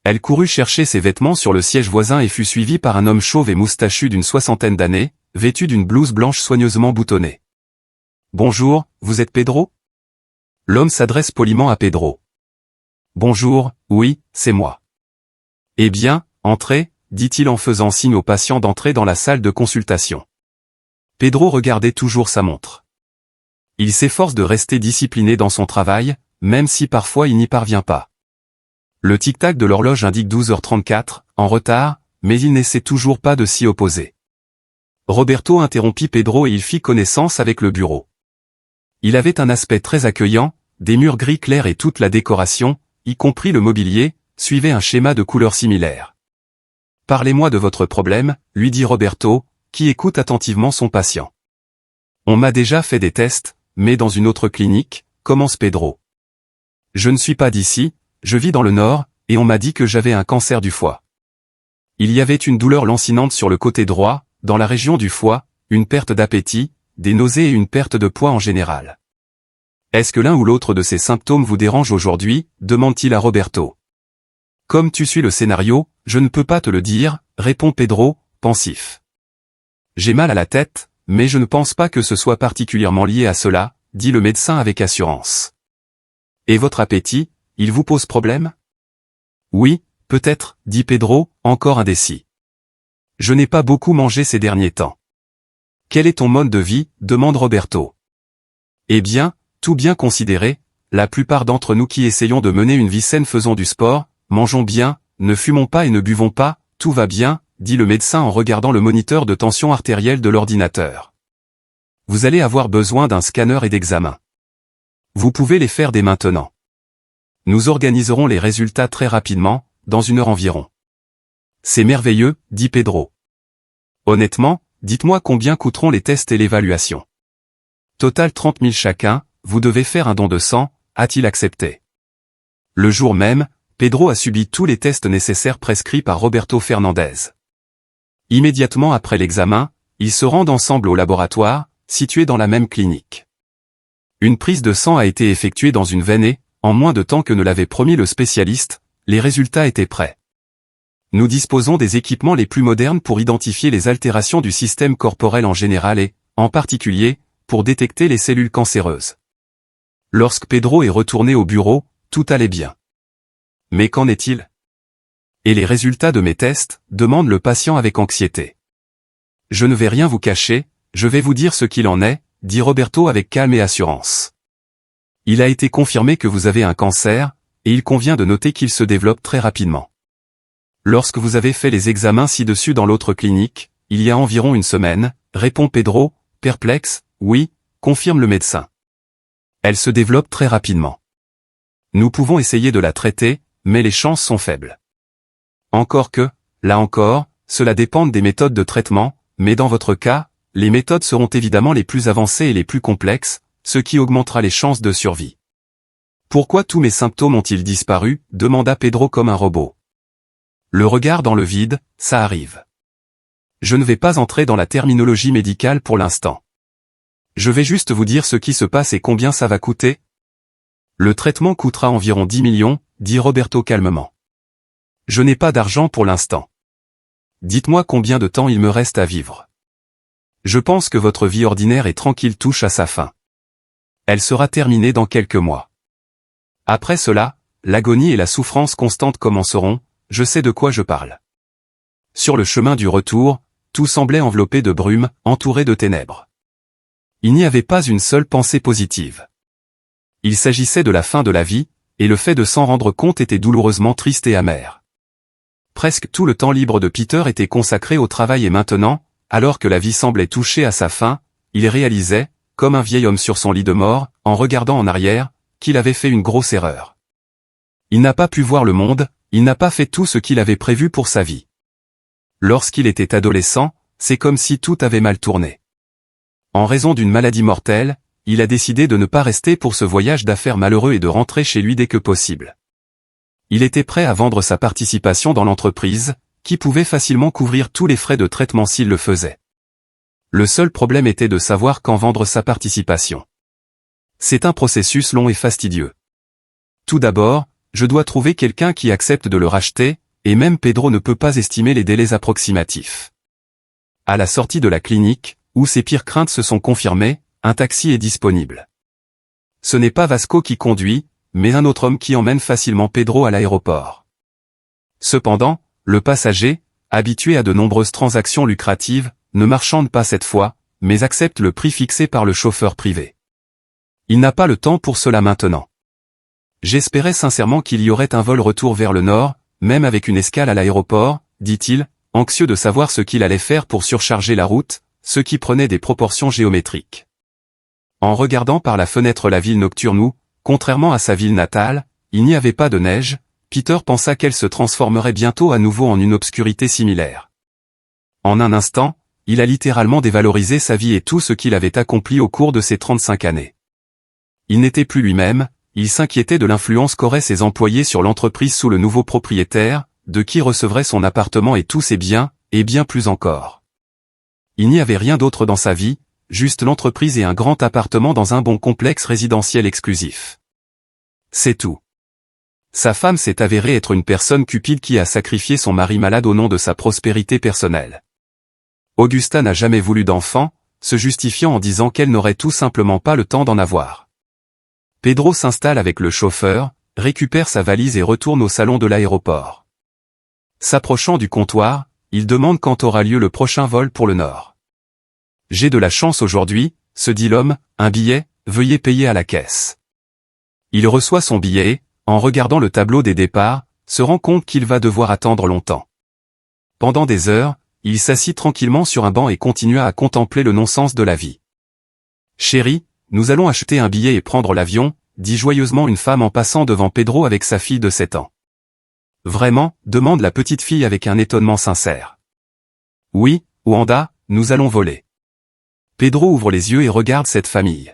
Elle courut chercher ses vêtements sur le siège voisin et fut suivie par un homme chauve et moustachu d'une 60aine d'années, vêtu d'une blouse blanche soigneusement boutonnée. « Bonjour, vous êtes Pedro ?» L'homme s'adresse poliment à Pedro. « Bonjour, oui, c'est moi. »« Eh bien, entrez, » dit-il en faisant signe au patient d'entrer dans la salle de consultation. Pedro regardait toujours sa montre. Il s'efforce de rester discipliné dans son travail, même si parfois il n'y parvient pas. Le tic-tac de l'horloge indique 12h34, en retard, mais il n'essaie toujours pas de s'y opposer. Roberto interrompit Pedro et il fit connaissance avec le bureau. Il avait un aspect très accueillant, des murs gris clairs et toute la décoration, y compris le mobilier, suivait un schéma de couleurs similaires. « Parlez-moi de votre problème », lui dit Roberto, qui écoute attentivement son patient. « On m'a déjà fait des tests, mais dans une autre clinique, » commence Pedro. « Je ne suis pas d'ici, je vis dans le nord, et on m'a dit que j'avais un cancer du foie. Il y avait une douleur lancinante sur le côté droit, dans la région du foie, une perte d'appétit, des nausées et une perte de poids en général. Est-ce que l'un ou l'autre de ces symptômes vous dérange aujourd'hui, demande-t-il à Roberto. Comme tu suis le scénario, je ne peux pas te le dire, répond Pedro, pensif. J'ai mal à la tête, mais je ne pense pas que ce soit particulièrement lié à cela, dit le médecin avec assurance. Et votre appétit, il vous pose problème? Oui, peut-être, dit Pedro, encore indécis. Je n'ai pas beaucoup mangé ces derniers temps. Quel est ton mode de vie, demande Roberto. Eh bien, tout bien considéré, la plupart d'entre nous qui essayons de mener une vie saine faisons du sport, mangeons bien, ne fumons pas et ne buvons pas, tout va bien, dit le médecin en regardant le moniteur de tension artérielle de l'ordinateur. Vous allez avoir besoin d'un scanner et d'examens. Vous pouvez les faire dès maintenant. Nous organiserons les résultats très rapidement, dans 1 heure environ. C'est merveilleux, dit Pedro. Honnêtement, dites-moi combien coûteront les tests et l'évaluation. Total 30 000 chacun, vous devez faire un don de sang, a-t-il accepté. Le jour même, Pedro a subi tous les tests nécessaires prescrits par Roberto Fernandez. Immédiatement après l'examen, ils se rendent ensemble au laboratoire, situé dans la même clinique. Une prise de sang a été effectuée dans une veine et, en moins de temps que ne l'avait promis le spécialiste, les résultats étaient prêts. Nous disposons des équipements les plus modernes pour identifier les altérations du système corporel en général et, en particulier, pour détecter les cellules cancéreuses. Lorsque Pedro est retourné au bureau, tout allait bien. Mais qu'en est-il? Et les résultats de mes tests, demande le patient avec anxiété. Je ne vais rien vous cacher, je vais vous dire ce qu'il en est, dit Roberto avec calme et assurance. Il a été confirmé que vous avez un cancer, et il convient de noter qu'il se développe très rapidement. Lorsque vous avez fait les examens ci-dessus dans l'autre clinique, il y a environ 1 semaine, répond Pedro, perplexe, oui, confirme le médecin. Elle se développe très rapidement. Nous pouvons essayer de la traiter, mais les chances sont faibles. Encore que, là encore, cela dépend des méthodes de traitement, mais dans votre cas, les méthodes seront évidemment les plus avancées et les plus complexes, ce qui augmentera les chances de survie. Pourquoi tous mes symptômes ont-ils disparu? Demanda Pedro comme un robot. Le regard dans le vide, ça arrive. Je ne vais pas entrer dans la terminologie médicale pour l'instant. Je vais juste vous dire ce qui se passe et combien ça va coûter. Le traitement coûtera environ 10 millions, dit Roberto calmement. Je n'ai pas d'argent pour l'instant. Dites-moi combien de temps il me reste à vivre. Je pense que votre vie ordinaire et tranquille touche à sa fin. Elle sera terminée dans quelques mois. Après cela, l'agonie et la souffrance constante commenceront, je sais de quoi je parle. Sur le chemin du retour, tout semblait enveloppé de brume, entouré de ténèbres. Il n'y avait pas une seule pensée positive. Il s'agissait de la fin de la vie, et le fait de s'en rendre compte était douloureusement triste et amer. Presque tout le temps libre de Peter était consacré au travail et maintenant, alors que la vie semblait toucher à sa fin, il réalisait, comme un vieil homme sur son lit de mort, en regardant en arrière, qu'il avait fait une grosse erreur. Il n'a pas pu voir le monde, il n'a pas fait tout ce qu'il avait prévu pour sa vie. Lorsqu'il était adolescent, c'est comme si tout avait mal tourné. En raison d'une maladie mortelle, il a décidé de ne pas rester pour ce voyage d'affaires malheureux et de rentrer chez lui dès que possible. Il était prêt à vendre sa participation dans l'entreprise, qui pouvait facilement couvrir tous les frais de traitement s'il le faisait. Le seul problème était de savoir quand vendre sa participation. C'est un processus long et fastidieux. Tout d'abord, je dois trouver quelqu'un qui accepte de le racheter, et même Pedro ne peut pas estimer les délais approximatifs. À la sortie de la clinique, où ses pires craintes se sont confirmées, un taxi est disponible. Ce n'est pas Vasco qui conduit, mais un autre homme qui emmène facilement Pedro à l'aéroport. Cependant, le passager, habitué à de nombreuses transactions lucratives, ne marchande pas cette fois, mais accepte le prix fixé par le chauffeur privé. Il n'a pas le temps pour cela maintenant. J'espérais sincèrement qu'il y aurait un vol retour vers le nord, même avec une escale à l'aéroport, dit-il, anxieux de savoir ce qu'il allait faire pour surcharger la route, ce qui prenait des proportions géométriques. En regardant par la fenêtre la ville nocturne où, contrairement à sa ville natale, il n'y avait pas de neige, Peter pensa qu'elle se transformerait bientôt à nouveau en une obscurité similaire. En un instant, il a littéralement dévalorisé sa vie et tout ce qu'il avait accompli au cours de ses 35 années. Il n'était plus lui-même, il s'inquiétait de l'influence qu'auraient ses employés sur l'entreprise sous le nouveau propriétaire, de qui recevrait son appartement et tous ses biens, et bien plus encore. Il n'y avait rien d'autre dans sa vie, juste l'entreprise et un grand appartement dans un bon complexe résidentiel exclusif. C'est tout. Sa femme s'est avérée être une personne cupide qui a sacrifié son mari malade au nom de sa prospérité personnelle. Augusta n'a jamais voulu d'enfant, se justifiant en disant qu'elle n'aurait tout simplement pas le temps d'en avoir. Pedro s'installe avec le chauffeur, récupère sa valise et retourne au salon de l'aéroport. S'approchant du comptoir, il demande quand aura lieu le prochain vol pour le Nord. « J'ai de la chance aujourd'hui », se dit l'homme, « un billet, veuillez payer à la caisse. » Il reçoit son billet et, en regardant le tableau des départs, se rend compte qu'il va devoir attendre longtemps. Pendant des heures, il s'assit tranquillement sur un banc et continua à contempler le non-sens de la vie. « Chérie, nous allons acheter un billet et prendre l'avion », dit joyeusement une femme en passant devant Pedro avec sa fille de 7 ans. « Vraiment ?» demande la petite fille avec un étonnement sincère. « Oui, Wanda, nous allons voler. » Pedro ouvre les yeux et regarde cette famille.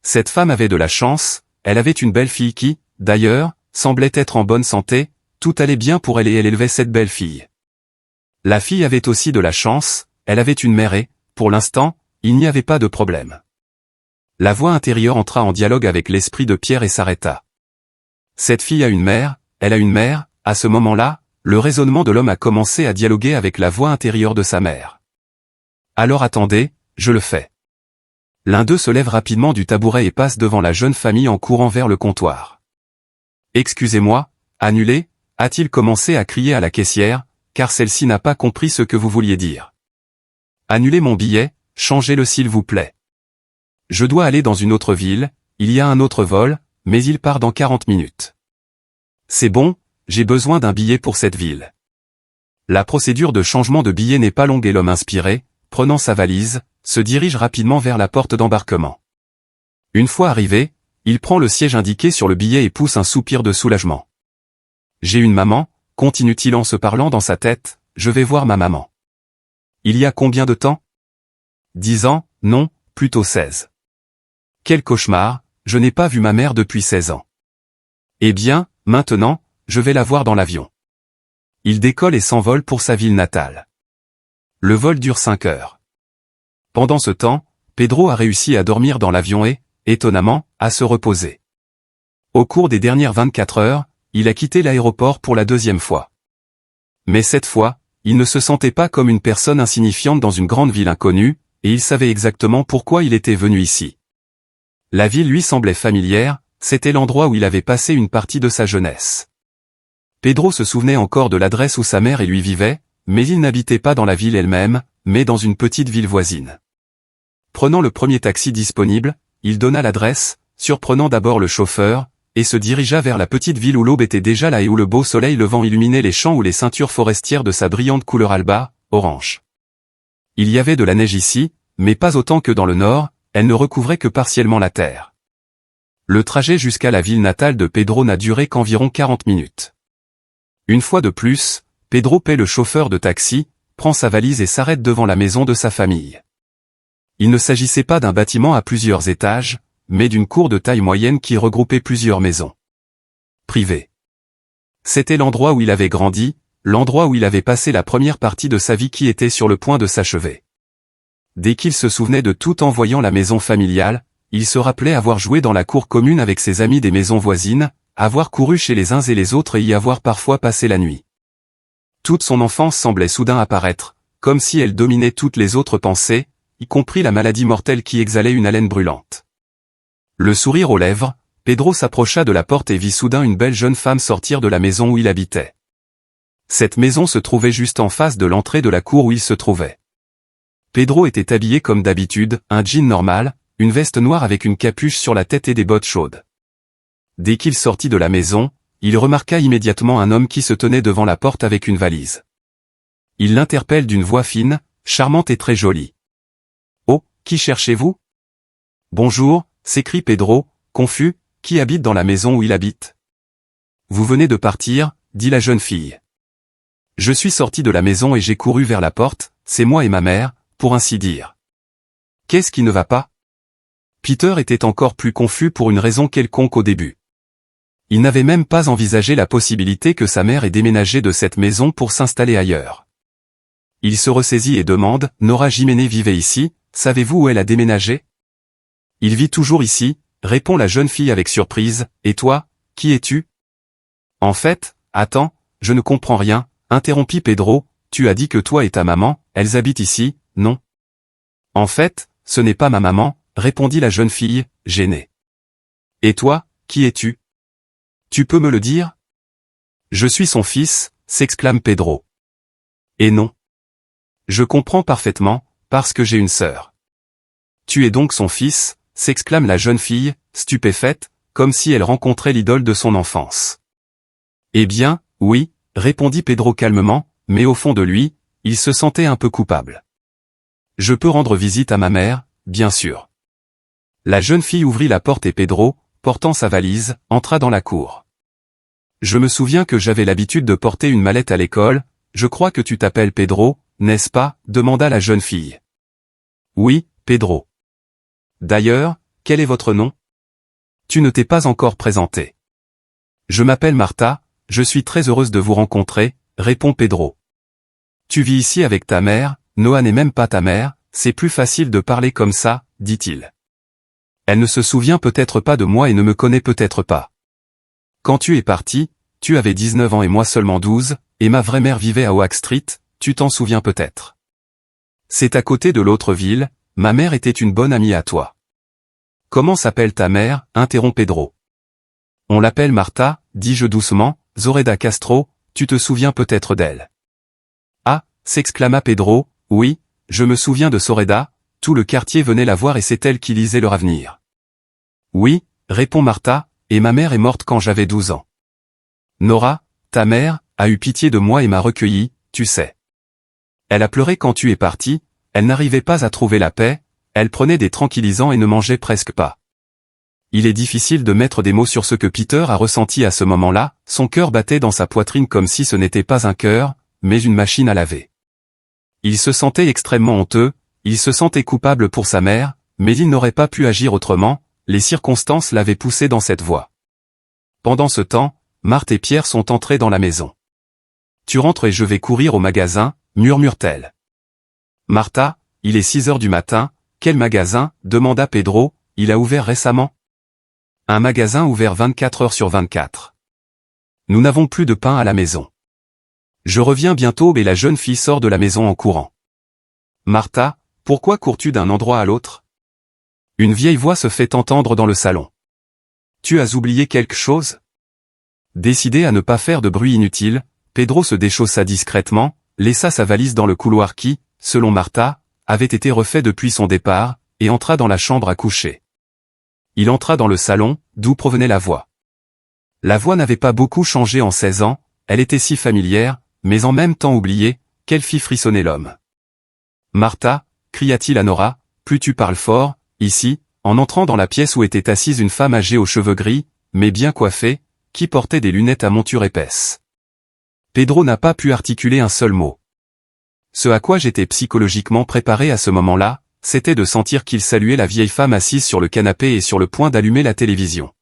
Cette femme avait de la chance, elle avait une belle fille qui, d'ailleurs, semblait être en bonne santé, tout allait bien pour elle et elle élevait cette belle fille. La fille avait aussi de la chance, elle avait une mère et, pour l'instant, il n'y avait pas de problème. La voix intérieure entra en dialogue avec l'esprit de Pierre et s'arrêta. Cette fille a une mère, elle a une mère, à ce moment-là, le raisonnement de l'homme a commencé à dialoguer avec la voix intérieure de sa mère. Alors attendez, je le fais. L'un d'eux se lève rapidement du tabouret et passe devant la jeune famille en courant vers le comptoir. Excusez-moi, annulé, a-t-il commencé à crier à la caissière, car celle-ci n'a pas compris ce que vous vouliez dire. Annulez mon billet, changez-le s'il vous plaît. Je dois aller dans une autre ville, il y a un autre vol, mais il part dans 40 minutes. C'est bon, j'ai besoin d'un billet pour cette ville. La procédure de changement de billet n'est pas longue et l'homme inspiré, prenant sa valise, se dirige rapidement vers la porte d'embarquement. Une fois arrivé, il prend le siège indiqué sur le billet et pousse un soupir de soulagement. J'ai une maman, continue-t-il en se parlant dans sa tête, je vais voir ma maman. Il y a combien de temps? 10 ans, non, plutôt 16. Quel cauchemar, je n'ai pas vu ma mère depuis 16 ans. Eh bien, maintenant, je vais la voir dans l'avion. Il décolle et s'envole pour sa ville natale. Le vol dure 5 heures. Pendant ce temps, Pedro a réussi à dormir dans l'avion et, étonnamment, à se reposer. Au cours des dernières 24 heures, il a quitté l'aéroport pour la 2e fois. Mais cette fois, il ne se sentait pas comme une personne insignifiante dans une grande ville inconnue, et il savait exactement pourquoi il était venu ici. La ville lui semblait familière, c'était l'endroit où il avait passé une partie de sa jeunesse. Pedro se souvenait encore de l'adresse où sa mère et lui vivaient, mais il n'habitait pas dans la ville elle-même, mais dans une petite ville voisine. Prenant le premier taxi disponible, il donna l'adresse, surprenant d'abord le chauffeur, et se dirigea vers la petite ville où l'aube était déjà là et où le beau soleil levant illuminait les champs ou les ceintures forestières de sa brillante couleur alba, orange. Il y avait de la neige ici, mais pas autant que dans le nord, elle ne recouvrait que partiellement la terre. Le trajet jusqu'à la ville natale de Pedro n'a duré qu'environ 40 minutes. Une fois de plus, Pedro paie le chauffeur de taxi, prend sa valise et s'arrête devant la maison de sa famille. Il ne s'agissait pas d'un bâtiment à plusieurs étages, mais d'une cour de taille moyenne qui regroupait plusieurs maisons privées. C'était l'endroit où il avait grandi, l'endroit où il avait passé la première partie de sa vie qui était sur le point de s'achever. Dès qu'il se souvenait de tout en voyant la maison familiale, il se rappelait avoir joué dans la cour commune avec ses amis des maisons voisines, avoir couru chez les uns et les autres et y avoir parfois passé la nuit. Toute son enfance semblait soudain apparaître, comme si elle dominait toutes les autres pensées, y compris la maladie mortelle qui exhalait une haleine brûlante. Le sourire aux lèvres, Pedro s'approcha de la porte et vit soudain une belle jeune femme sortir de la maison où il habitait. Cette maison se trouvait juste en face de l'entrée de la cour où il se trouvait. Pedro était habillé comme d'habitude, un jean normal, une veste noire avec une capuche sur la tête et des bottes chaudes. Dès qu'il sortit de la maison, il remarqua immédiatement un homme qui se tenait devant la porte avec une valise. Il l'interpelle d'une voix fine, charmante et très jolie. « Oh, qui cherchez-vous » ? « Bonjour », s'écrie Pedro, confus, « qui habite dans la maison où il habite ?»« Vous venez de partir » dit la jeune fille. « Je suis sorti de la maison et j'ai couru vers la porte, c'est moi et ma mère, pour ainsi dire. »« Qu'est-ce qui ne va pas ?» Peter était encore plus confus pour une raison quelconque au début. Il n'avait même pas envisagé la possibilité que sa mère ait déménagé de cette maison pour s'installer ailleurs. Il se ressaisit et demande, « Nora Jiménez vivait ici, savez-vous où elle a déménagé ?» « Il vit toujours ici, » répond la jeune fille avec surprise, « et toi, qui es-tu » ? « En fait, attends, je ne comprends rien, » interrompit Pedro, « tu as dit que toi et ta maman, elles habitent ici, non ?»« En fait, ce n'est pas ma maman, » répondit la jeune fille, gênée. « Et toi, qui es-tu ? Tu peux me le dire ?»« Je suis son fils, » s'exclame Pedro. « Et non. Je comprends parfaitement, parce que j'ai une sœur. »« Tu es donc son fils ?» s'exclame la jeune fille, stupéfaite, comme si elle rencontrait l'idole de son enfance. « Eh bien, oui, » répondit Pedro calmement, mais au fond de lui, il se sentait un peu coupable. « Je peux rendre visite à ma mère, bien sûr. » La jeune fille ouvrit la porte et Pedro, portant sa valise, entra dans la cour. « Je me souviens que j'avais l'habitude de porter une mallette à l'école, je crois que tu t'appelles Pedro, n'est-ce pas ?» demanda la jeune fille. « Oui, Pedro. »« D'ailleurs, quel est votre nom ? Tu ne t'es pas encore présenté. »« Je m'appelle Martha, je suis très heureuse de vous rencontrer, » répond Pedro. « Tu vis ici avec ta mère, Noah n'est même pas ta mère, c'est plus facile de parler comme ça, dit-il. Elle ne se souvient peut-être pas de moi et ne me connaît peut-être pas. Quand tu es parti, tu avais 19 ans et moi seulement 12, et ma vraie mère vivait à Oak Street, tu t'en souviens peut-être. C'est à côté de l'autre ville, ma mère était une bonne amie à toi. Comment s'appelle ta mère ? Interrompt Pedro. On l'appelle Martha, dis-je doucement, Zoreda Castro, tu te souviens peut-être d'elle. Ah, s'exclama Pedro, oui, je me souviens de Zoreda, tout le quartier venait la voir et c'est elle qui lisait leur avenir. Oui, répond Martha, et ma mère est morte quand j'avais 12 ans. Nora, ta mère, a eu pitié de moi et m'a recueilli, tu sais. Elle a pleuré quand tu es parti, elle n'arrivait pas à trouver la paix, elle prenait des tranquillisants et ne mangeait presque pas. Il est difficile de mettre des mots sur ce que Peter a ressenti à ce moment-là, son cœur battait dans sa poitrine comme si ce n'était pas un cœur, mais une machine à laver. Il se sentait extrêmement honteux, il se sentait coupable pour sa mère, mais il n'aurait pas pu agir autrement, les circonstances l'avaient poussé dans cette voie. Pendant ce temps, Marthe et Pierre sont entrés dans la maison. « Tu rentres et je vais courir au magasin », murmure-t-elle. « Martha, il est 6 heures du matin, quel magasin ?» demanda Pedro, « il a ouvert récemment ?»« Un magasin ouvert 24 heures sur 24. Nous n'avons plus de pain à la maison. »« Je reviens bientôt » et la jeune fille sort de la maison en courant. « Martha, pourquoi cours-tu d'un endroit à l'autre ?» Une vieille voix se fait entendre dans le salon. « Tu as oublié quelque chose ?» Décidé à ne pas faire de bruit inutile, Pedro se déchaussa discrètement, laissa sa valise dans le couloir qui, selon Martha, avait été refait depuis son départ, et entra dans la chambre à coucher. Il entra dans le salon, d'où provenait la voix. La voix n'avait pas beaucoup changé en 16 ans, elle était si familière, mais en même temps oubliée, qu'elle fit frissonner l'homme. « Martha » cria-t-il à Nora, « plus tu parles fort, ici », en entrant dans la pièce où était assise une femme âgée aux cheveux gris, mais bien coiffée, qui portait des lunettes à monture épaisse. Pedro n'a pas pu articuler un seul mot. Ce à quoi j'étais psychologiquement préparé à ce moment-là, c'était de sentir qu'il saluait la vieille femme assise sur le canapé et sur le point d'allumer la télévision.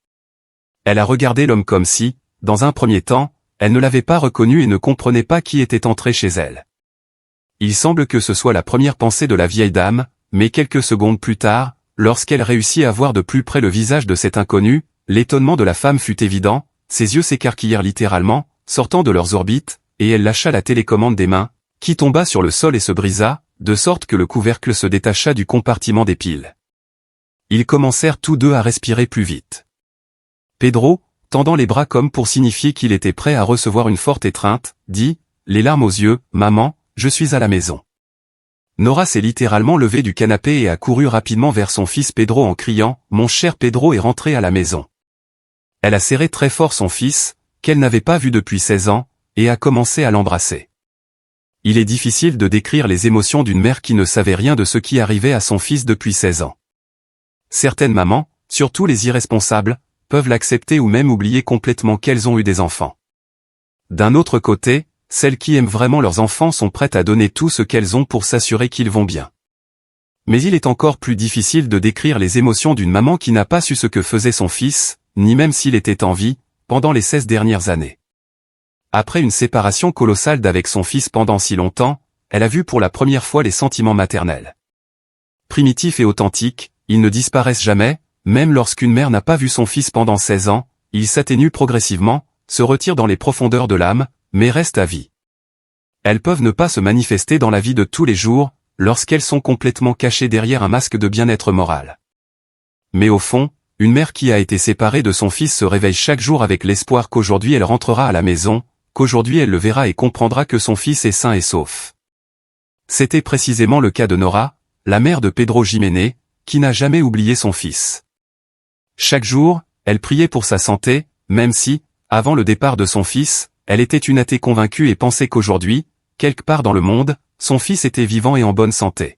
Elle a regardé l'homme comme si, dans un premier temps, elle ne l'avait pas reconnu et ne comprenait pas qui était entré chez elle. Il semble que ce soit la première pensée de la vieille dame, mais quelques secondes plus tard, lorsqu'elle réussit à voir de plus près le visage de cet inconnu, l'étonnement de la femme fut évident, ses yeux s'écarquillèrent littéralement, sortant de leurs orbites, et elle lâcha la télécommande des mains, qui tomba sur le sol et se brisa, de sorte que le couvercle se détacha du compartiment des piles. Ils commencèrent tous deux à respirer plus vite. Pedro, tendant les bras comme pour signifier qu'il était prêt à recevoir une forte étreinte, dit, les larmes aux yeux, « Maman, je suis à la maison. » Nora s'est littéralement levée du canapé et a couru rapidement vers son fils Pedro en criant, « Mon cher Pedro est rentré à la maison. » Elle a serré très fort son fils, qu'elle n'avait pas vu depuis 16 ans, et a commencé à l'embrasser. Il est difficile de décrire les émotions d'une mère qui ne savait rien de ce qui arrivait à son fils depuis 16 ans. Certaines mamans, surtout les irresponsables, peuvent l'accepter ou même oublier complètement qu'elles ont eu des enfants. D'un autre côté, celles qui aiment vraiment leurs enfants sont prêtes à donner tout ce qu'elles ont pour s'assurer qu'ils vont bien. Mais il est encore plus difficile de décrire les émotions d'une maman qui n'a pas su ce que faisait son fils, ni même s'il était en vie, pendant les 16 dernières années. Après une séparation colossale d'avec son fils pendant si longtemps, elle a vu pour la première fois les sentiments maternels. Primitifs et authentiques, ils ne disparaissent jamais, même lorsqu'une mère n'a pas vu son fils pendant 16 ans, ils s'atténuent progressivement, se retirent dans les profondeurs de l'âme, mais restent à vie. Elles peuvent ne pas se manifester dans la vie de tous les jours, lorsqu'elles sont complètement cachées derrière un masque de bien-être moral. Mais au fond, une mère qui a été séparée de son fils se réveille chaque jour avec l'espoir qu'aujourd'hui elle rentrera à la maison, qu'aujourd'hui elle le verra et comprendra que son fils est sain et sauf. C'était précisément le cas de Nora, la mère de Pedro Jiménez, qui n'a jamais oublié son fils. Chaque jour, elle priait pour sa santé, même si, avant le départ de son fils, elle était une athée convaincue et pensait qu'aujourd'hui, quelque part dans le monde, son fils était vivant et en bonne santé.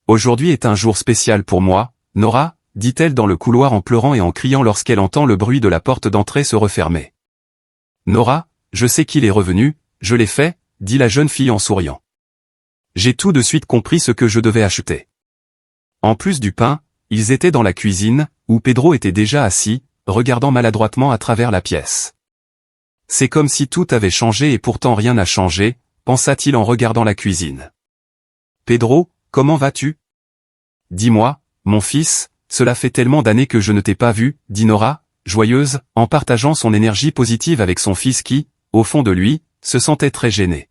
Aujourd'hui est un jour spécial pour moi, Nora, dit-elle dans le couloir en pleurant et en criant lorsqu'elle entend le bruit de la porte d'entrée se refermer. Nora, je sais qu'il est revenu, je l'ai fait, dit la jeune fille en souriant. J'ai tout de suite compris ce que je devais acheter. En plus du pain, ils étaient dans la cuisine, où Pedro était déjà assis, regardant maladroitement à travers la pièce. C'est comme si tout avait changé et pourtant rien n'a changé, pensa-t-il en regardant la cuisine. Pedro, comment vas-tu? Dis-moi, mon fils, cela fait tellement d'années que je ne t'ai pas vu, dit Nora, joyeuse, en partageant son énergie positive avec son fils qui, au fond de lui, se sentait très gêné.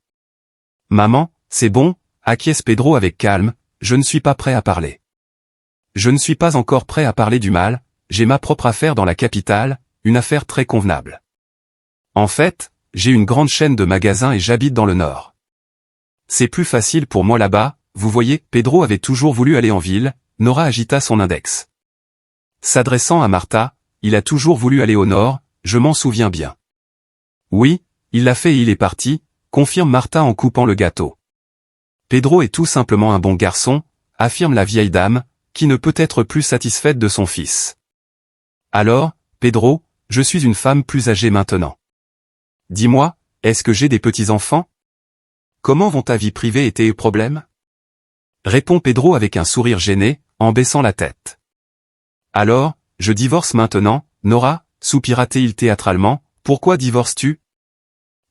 Maman, c'est bon, acquiesce Pedro avec calme, je ne suis pas prêt à parler. Je ne suis pas encore prêt à parler du mal, j'ai ma propre affaire dans la capitale, une affaire très convenable. En fait, j'ai une grande chaîne de magasins et j'habite dans le nord. C'est plus facile pour moi là-bas, vous voyez, Pedro avait toujours voulu aller en ville, Nora agita son index. S'adressant à Martha, il a toujours voulu aller au nord, je m'en souviens bien. Oui, il l'a fait et il est parti, confirme Martha en coupant le gâteau. Pedro est tout simplement un bon garçon, affirme la vieille dame, qui ne peut être plus satisfaite de son fils. Alors, Pedro, je suis une femme plus âgée maintenant. Dis-moi, est-ce que j'ai des petits-enfants? Comment vont ta vie privée et tes problèmes? Répond Pedro avec un sourire gêné, en baissant la tête. Alors, je divorce maintenant, Nora, soupira-t-il théâtralement, pourquoi divorces-tu?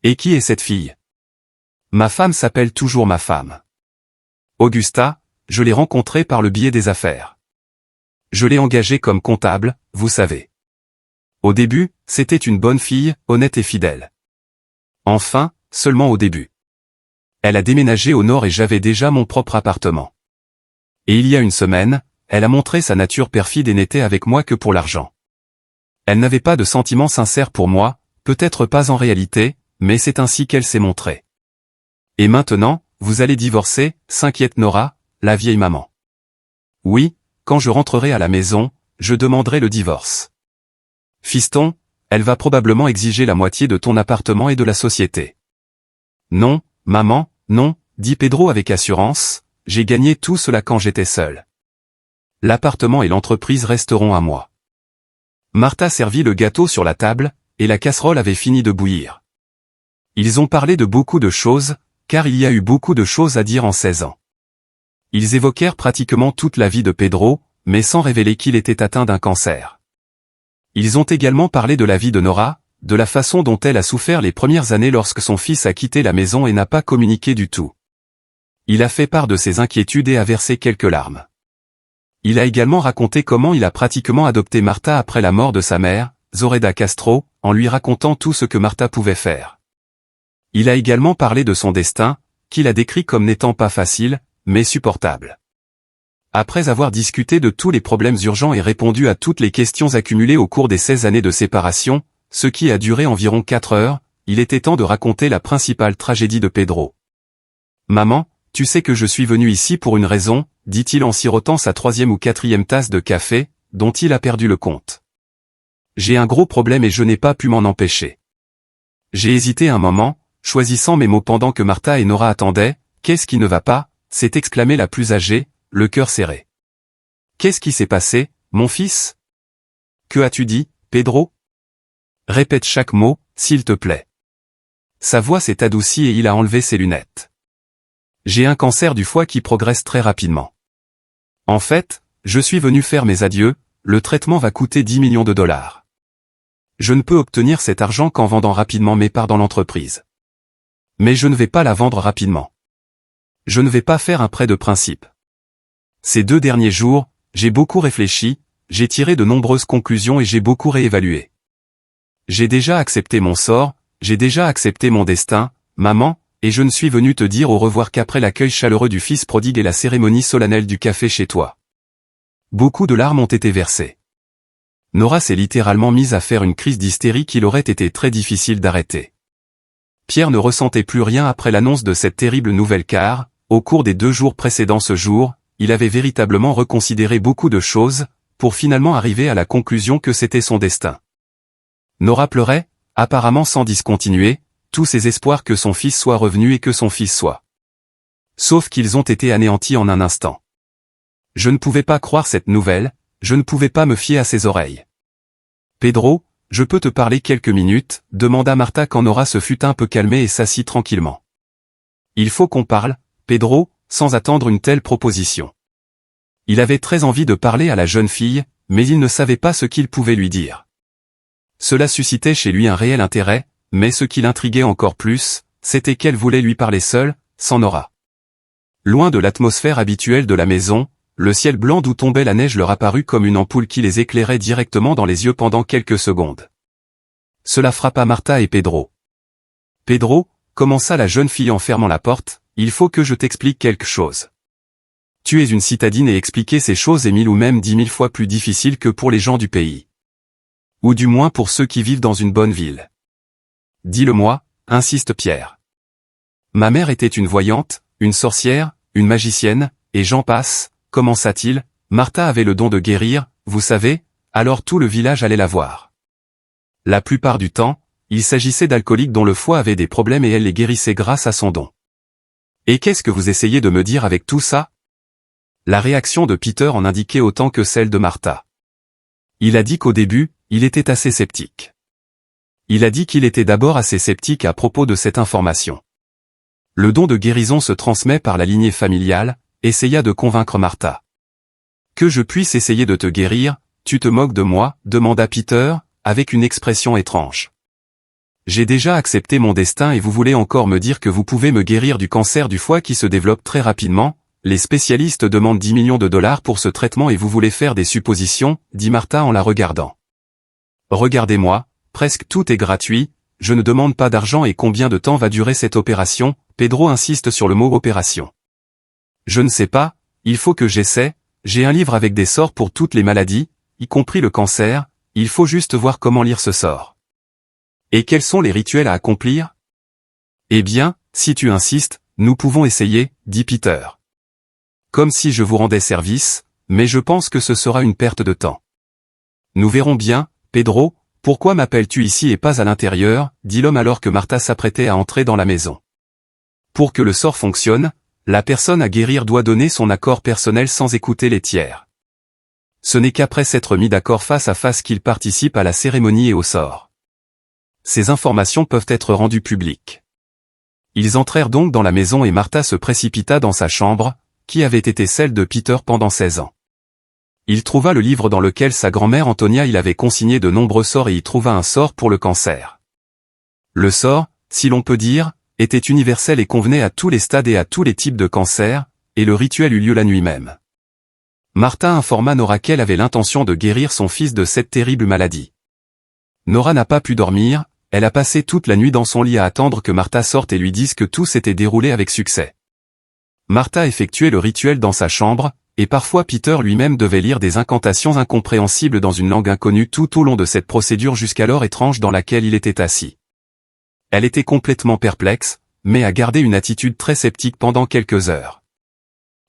Et qui est cette fille? Ma femme s'appelle toujours ma femme. Augusta, je l'ai rencontrée par le biais des affaires. Je l'ai engagée comme comptable, vous savez. Au début, c'était une bonne fille, honnête et fidèle. Enfin, seulement au début. Elle a déménagé au nord et j'avais déjà mon propre appartement. Et il y a une semaine, elle a montré sa nature perfide et n'était avec moi que pour l'argent. Elle n'avait pas de sentiments sincères pour moi, peut-être pas en réalité, mais c'est ainsi qu'elle s'est montrée. Et maintenant, vous allez divorcer, s'inquiète Nora, la vieille maman. Oui, quand je rentrerai à la maison, je demanderai le divorce. Fiston, elle va probablement exiger la moitié de ton appartement et de la société. Non, maman, non, dit Pedro avec assurance, j'ai gagné tout cela quand j'étais seul. L'appartement et l'entreprise resteront à moi. Martha servit le gâteau sur la table, et la casserole avait fini de bouillir. Ils ont parlé de beaucoup de choses, car il y a eu beaucoup de choses à dire en 16 ans. Ils évoquèrent pratiquement toute la vie de Pedro, mais sans révéler qu'il était atteint d'un cancer. Ils ont également parlé de la vie de Nora, de la façon dont elle a souffert les premières années lorsque son fils a quitté la maison et n'a pas communiqué du tout. Il a fait part de ses inquiétudes et a versé quelques larmes. Il a également raconté comment il a pratiquement adopté Martha après la mort de sa mère, Zoreda Castro, en lui racontant tout ce que Martha pouvait faire. Il a également parlé de son destin, qu'il a décrit comme n'étant pas facile, mais supportable. Après avoir discuté de tous les problèmes urgents et répondu à toutes les questions accumulées au cours des 16 années de séparation, ce qui a duré environ 4 heures, il était temps de raconter la principale tragédie de Pedro. « Maman, tu sais que je suis venu ici pour une raison, dit-il en sirotant sa 3e ou 4e tasse de café, dont il a perdu le compte. J'ai un gros problème et je n'ai pas pu m'en empêcher. J'ai hésité un moment, choisissant mes mots pendant que Martha et Nora attendaient. Qu'est-ce qui ne va pas? S'est exclamée la plus âgée, le cœur serré. Qu'est-ce qui s'est passé, mon fils? Que as-tu dit, Pedro? Répète chaque mot, s'il te plaît. Sa voix s'est adoucie et il a enlevé ses lunettes. J'ai un cancer du foie qui progresse très rapidement. En fait, je suis venu faire mes adieux, le traitement va coûter 10 millions de dollars. Je ne peux obtenir cet argent qu'en vendant rapidement mes parts dans l'entreprise. Mais je ne vais pas la vendre rapidement. Je ne vais pas faire un prêt de principe. Ces 2 derniers jours, j'ai beaucoup réfléchi, j'ai tiré de nombreuses conclusions et j'ai beaucoup réévalué. J'ai déjà accepté mon sort, j'ai déjà accepté mon destin, maman, et je ne suis venu te dire au revoir qu'après l'accueil chaleureux du fils prodigue et la cérémonie solennelle du café chez toi. Beaucoup de larmes ont été versées. Nora s'est littéralement mise à faire une crise d'hystérie qu'il aurait été très difficile d'arrêter. Pierre ne ressentait plus rien après l'annonce de cette terrible nouvelle car, au cours des 2 jours précédant ce jour, il avait véritablement reconsidéré beaucoup de choses, pour finalement arriver à la conclusion que c'était son destin. Nora pleurait, apparemment sans discontinuer, tous ses espoirs que son fils soit revenu et que son fils soit. Sauf qu'ils ont été anéantis en un instant. Je ne pouvais pas croire cette nouvelle, je ne pouvais pas me fier à ses oreilles. Pedro, je peux te parler quelques minutes, demanda Martha quand Nora se fut un peu calmée et s'assit tranquillement. Il faut qu'on parle, Pedro, sans attendre une telle proposition. Il avait très envie de parler à la jeune fille, mais il ne savait pas ce qu'il pouvait lui dire. Cela suscitait chez lui un réel intérêt, mais ce qui l'intriguait encore plus, c'était qu'elle voulait lui parler seule, sans Nora. Loin de l'atmosphère habituelle de la maison, le ciel blanc d'où tombait la neige leur apparut comme une ampoule qui les éclairait directement dans les yeux pendant quelques secondes. Cela frappa Martha et Pedro. « Pedro, commença la jeune fille en fermant la porte, il faut que je t'explique quelque chose. Tu es une citadine et expliquer ces choses est 1000 ou même 10 000 fois plus difficile que pour les gens du pays. Ou du moins pour ceux qui vivent dans une bonne ville. Dis-le-moi, insiste Pierre. Ma mère était une voyante, une sorcière, une magicienne, et j'en passe, commença-t-il, Martha avait le don de guérir, vous savez, alors tout le village allait la voir. La plupart du temps, il s'agissait d'alcooliques dont le foie avait des problèmes et elle les guérissait grâce à son don. Et qu'est-ce que vous essayez de me dire avec tout ça? La réaction de Peter en indiquait autant que celle de Martha. Il a dit qu'au début, il était assez sceptique. Il a dit qu'il était d'abord assez sceptique à propos de cette information. Le don de guérison se transmet par la lignée familiale, essaya de convaincre Martha. Que je puisse essayer de te guérir, tu te moques de moi, demanda Peter, avec une expression étrange. J'ai déjà accepté mon destin et vous voulez encore me dire que vous pouvez me guérir du cancer du foie qui se développe très rapidement, les spécialistes demandent 10 millions de dollars pour ce traitement et vous voulez faire des suppositions, dit Martha en la regardant. Regardez-moi, presque tout est gratuit, je ne demande pas d'argent et combien de temps va durer cette opération, Pedro insiste sur le mot opération. Je ne sais pas, il faut que j'essaie, j'ai un livre avec des sorts pour toutes les maladies, y compris le cancer, il faut juste voir comment lire ce sort. Et quels sont les rituels à accomplir? Eh bien, si tu insistes, nous pouvons essayer, dit Peter. Comme si je vous rendais service, mais je pense que ce sera une perte de temps. Nous verrons bien, Pedro, pourquoi m'appelles-tu ici et pas à l'intérieur, dit l'homme alors que Martha s'apprêtait à entrer dans la maison. Pour que le sort fonctionne, la personne à guérir doit donner son accord personnel sans écouter les tiers. Ce n'est qu'après s'être mis d'accord face à face qu'il participe à la cérémonie et au sort. Ces informations peuvent être rendues publiques. Ils entrèrent donc dans la maison et Martha se précipita dans sa chambre, qui avait été celle de Peter pendant 16 ans. Il trouva le livre dans lequel sa grand-mère Antonia il avait consigné de nombreux sorts et y trouva un sort pour le cancer. Le sort, si l'on peut dire, était universel et convenait à tous les stades et à tous les types de cancer, et le rituel eut lieu la nuit même. Martha informa Nora qu'elle avait l'intention de guérir son fils de cette terrible maladie. Nora n'a pas pu dormir, elle a passé toute la nuit dans son lit à attendre que Martha sorte et lui dise que tout s'était déroulé avec succès. Martha effectuait le rituel dans sa chambre, et parfois Peter lui-même devait lire des incantations incompréhensibles dans une langue inconnue tout au long de cette procédure jusqu'alors étrange dans laquelle il était assis. Elle était complètement perplexe, mais a gardé une attitude très sceptique pendant quelques heures.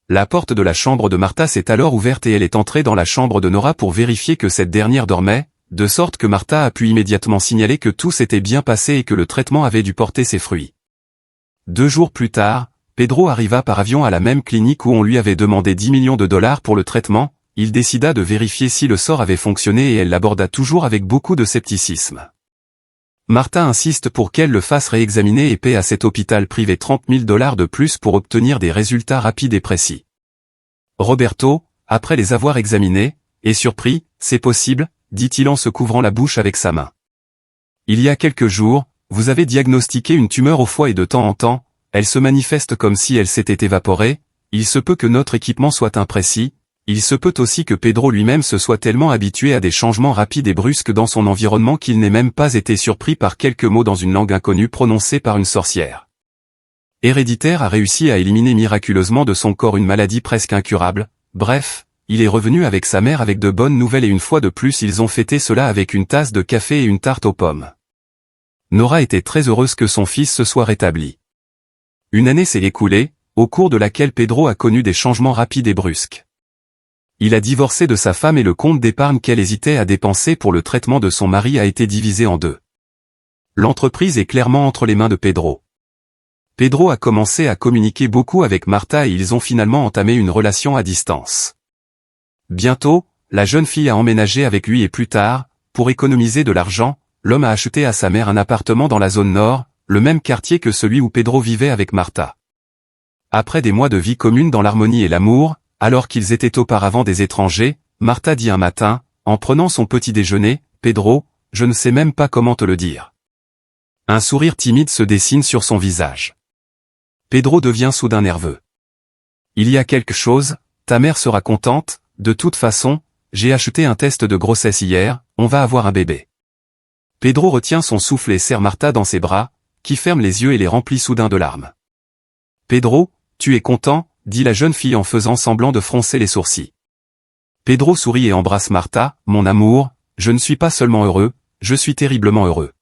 La porte de la chambre de Martha s'est alors ouverte et elle est entrée dans la chambre de Nora pour vérifier que cette dernière dormait, de sorte que Martha a pu immédiatement signaler que tout s'était bien passé et que le traitement avait dû porter ses fruits. 2 jours plus tard, Pedro arriva par avion à la même clinique où on lui avait demandé 10 millions de dollars pour le traitement, il décida de vérifier si le sort avait fonctionné et elle l'aborda toujours avec beaucoup de scepticisme. Martha insiste pour qu'elle le fasse réexaminer et paie à cet hôpital privé 30 000 dollars de plus pour obtenir des résultats rapides et précis. Roberto, après les avoir examinés, est surpris, c'est possible, dit-il en se couvrant la bouche avec sa main. Il y a quelques jours, vous avez diagnostiqué une tumeur au foie et de temps en temps, elle se manifeste comme si elle s'était évaporée, il se peut que notre équipement soit imprécis, il se peut aussi que Pedro lui-même se soit tellement habitué à des changements rapides et brusques dans son environnement qu'il n'ait même pas été surpris par quelques mots dans une langue inconnue prononcée par une sorcière. Héréditaire a réussi à éliminer miraculeusement de son corps une maladie presque incurable, bref, il est revenu avec sa mère avec de bonnes nouvelles et une fois de plus ils ont fêté cela avec une tasse de café et une tarte aux pommes. Nora était très heureuse que son fils se soit rétabli. Une année s'est écoulée, au cours de laquelle Pedro a connu des changements rapides et brusques. Il a divorcé de sa femme et le compte d'épargne qu'elle hésitait à dépenser pour le traitement de son mari a été divisé en 2. L'entreprise est clairement entre les mains de Pedro. Pedro a commencé à communiquer beaucoup avec Martha et ils ont finalement entamé une relation à distance. Bientôt, la jeune fille a emménagé avec lui et plus tard, pour économiser de l'argent, l'homme a acheté à sa mère un appartement dans la zone nord, le même quartier que celui où Pedro vivait avec Martha. Après des mois de vie commune dans l'harmonie et l'amour, alors qu'ils étaient auparavant des étrangers, Martha dit un matin, en prenant son petit déjeuner, « Pedro, je ne sais même pas comment te le dire. » Un sourire timide se dessine sur son visage. Pedro devient soudain nerveux. « Il y a quelque chose, ta mère sera contente, de toute façon, j'ai acheté un test de grossesse hier, on va avoir un bébé. » Pedro retient son souffle et serre Martha dans ses bras, qui ferme les yeux et les remplit soudain de larmes. « Pedro, tu es content ?» dit la jeune fille en faisant semblant de froncer les sourcils. Pedro sourit et embrasse Martha, « Mon amour, je ne suis pas seulement heureux, je suis terriblement heureux. »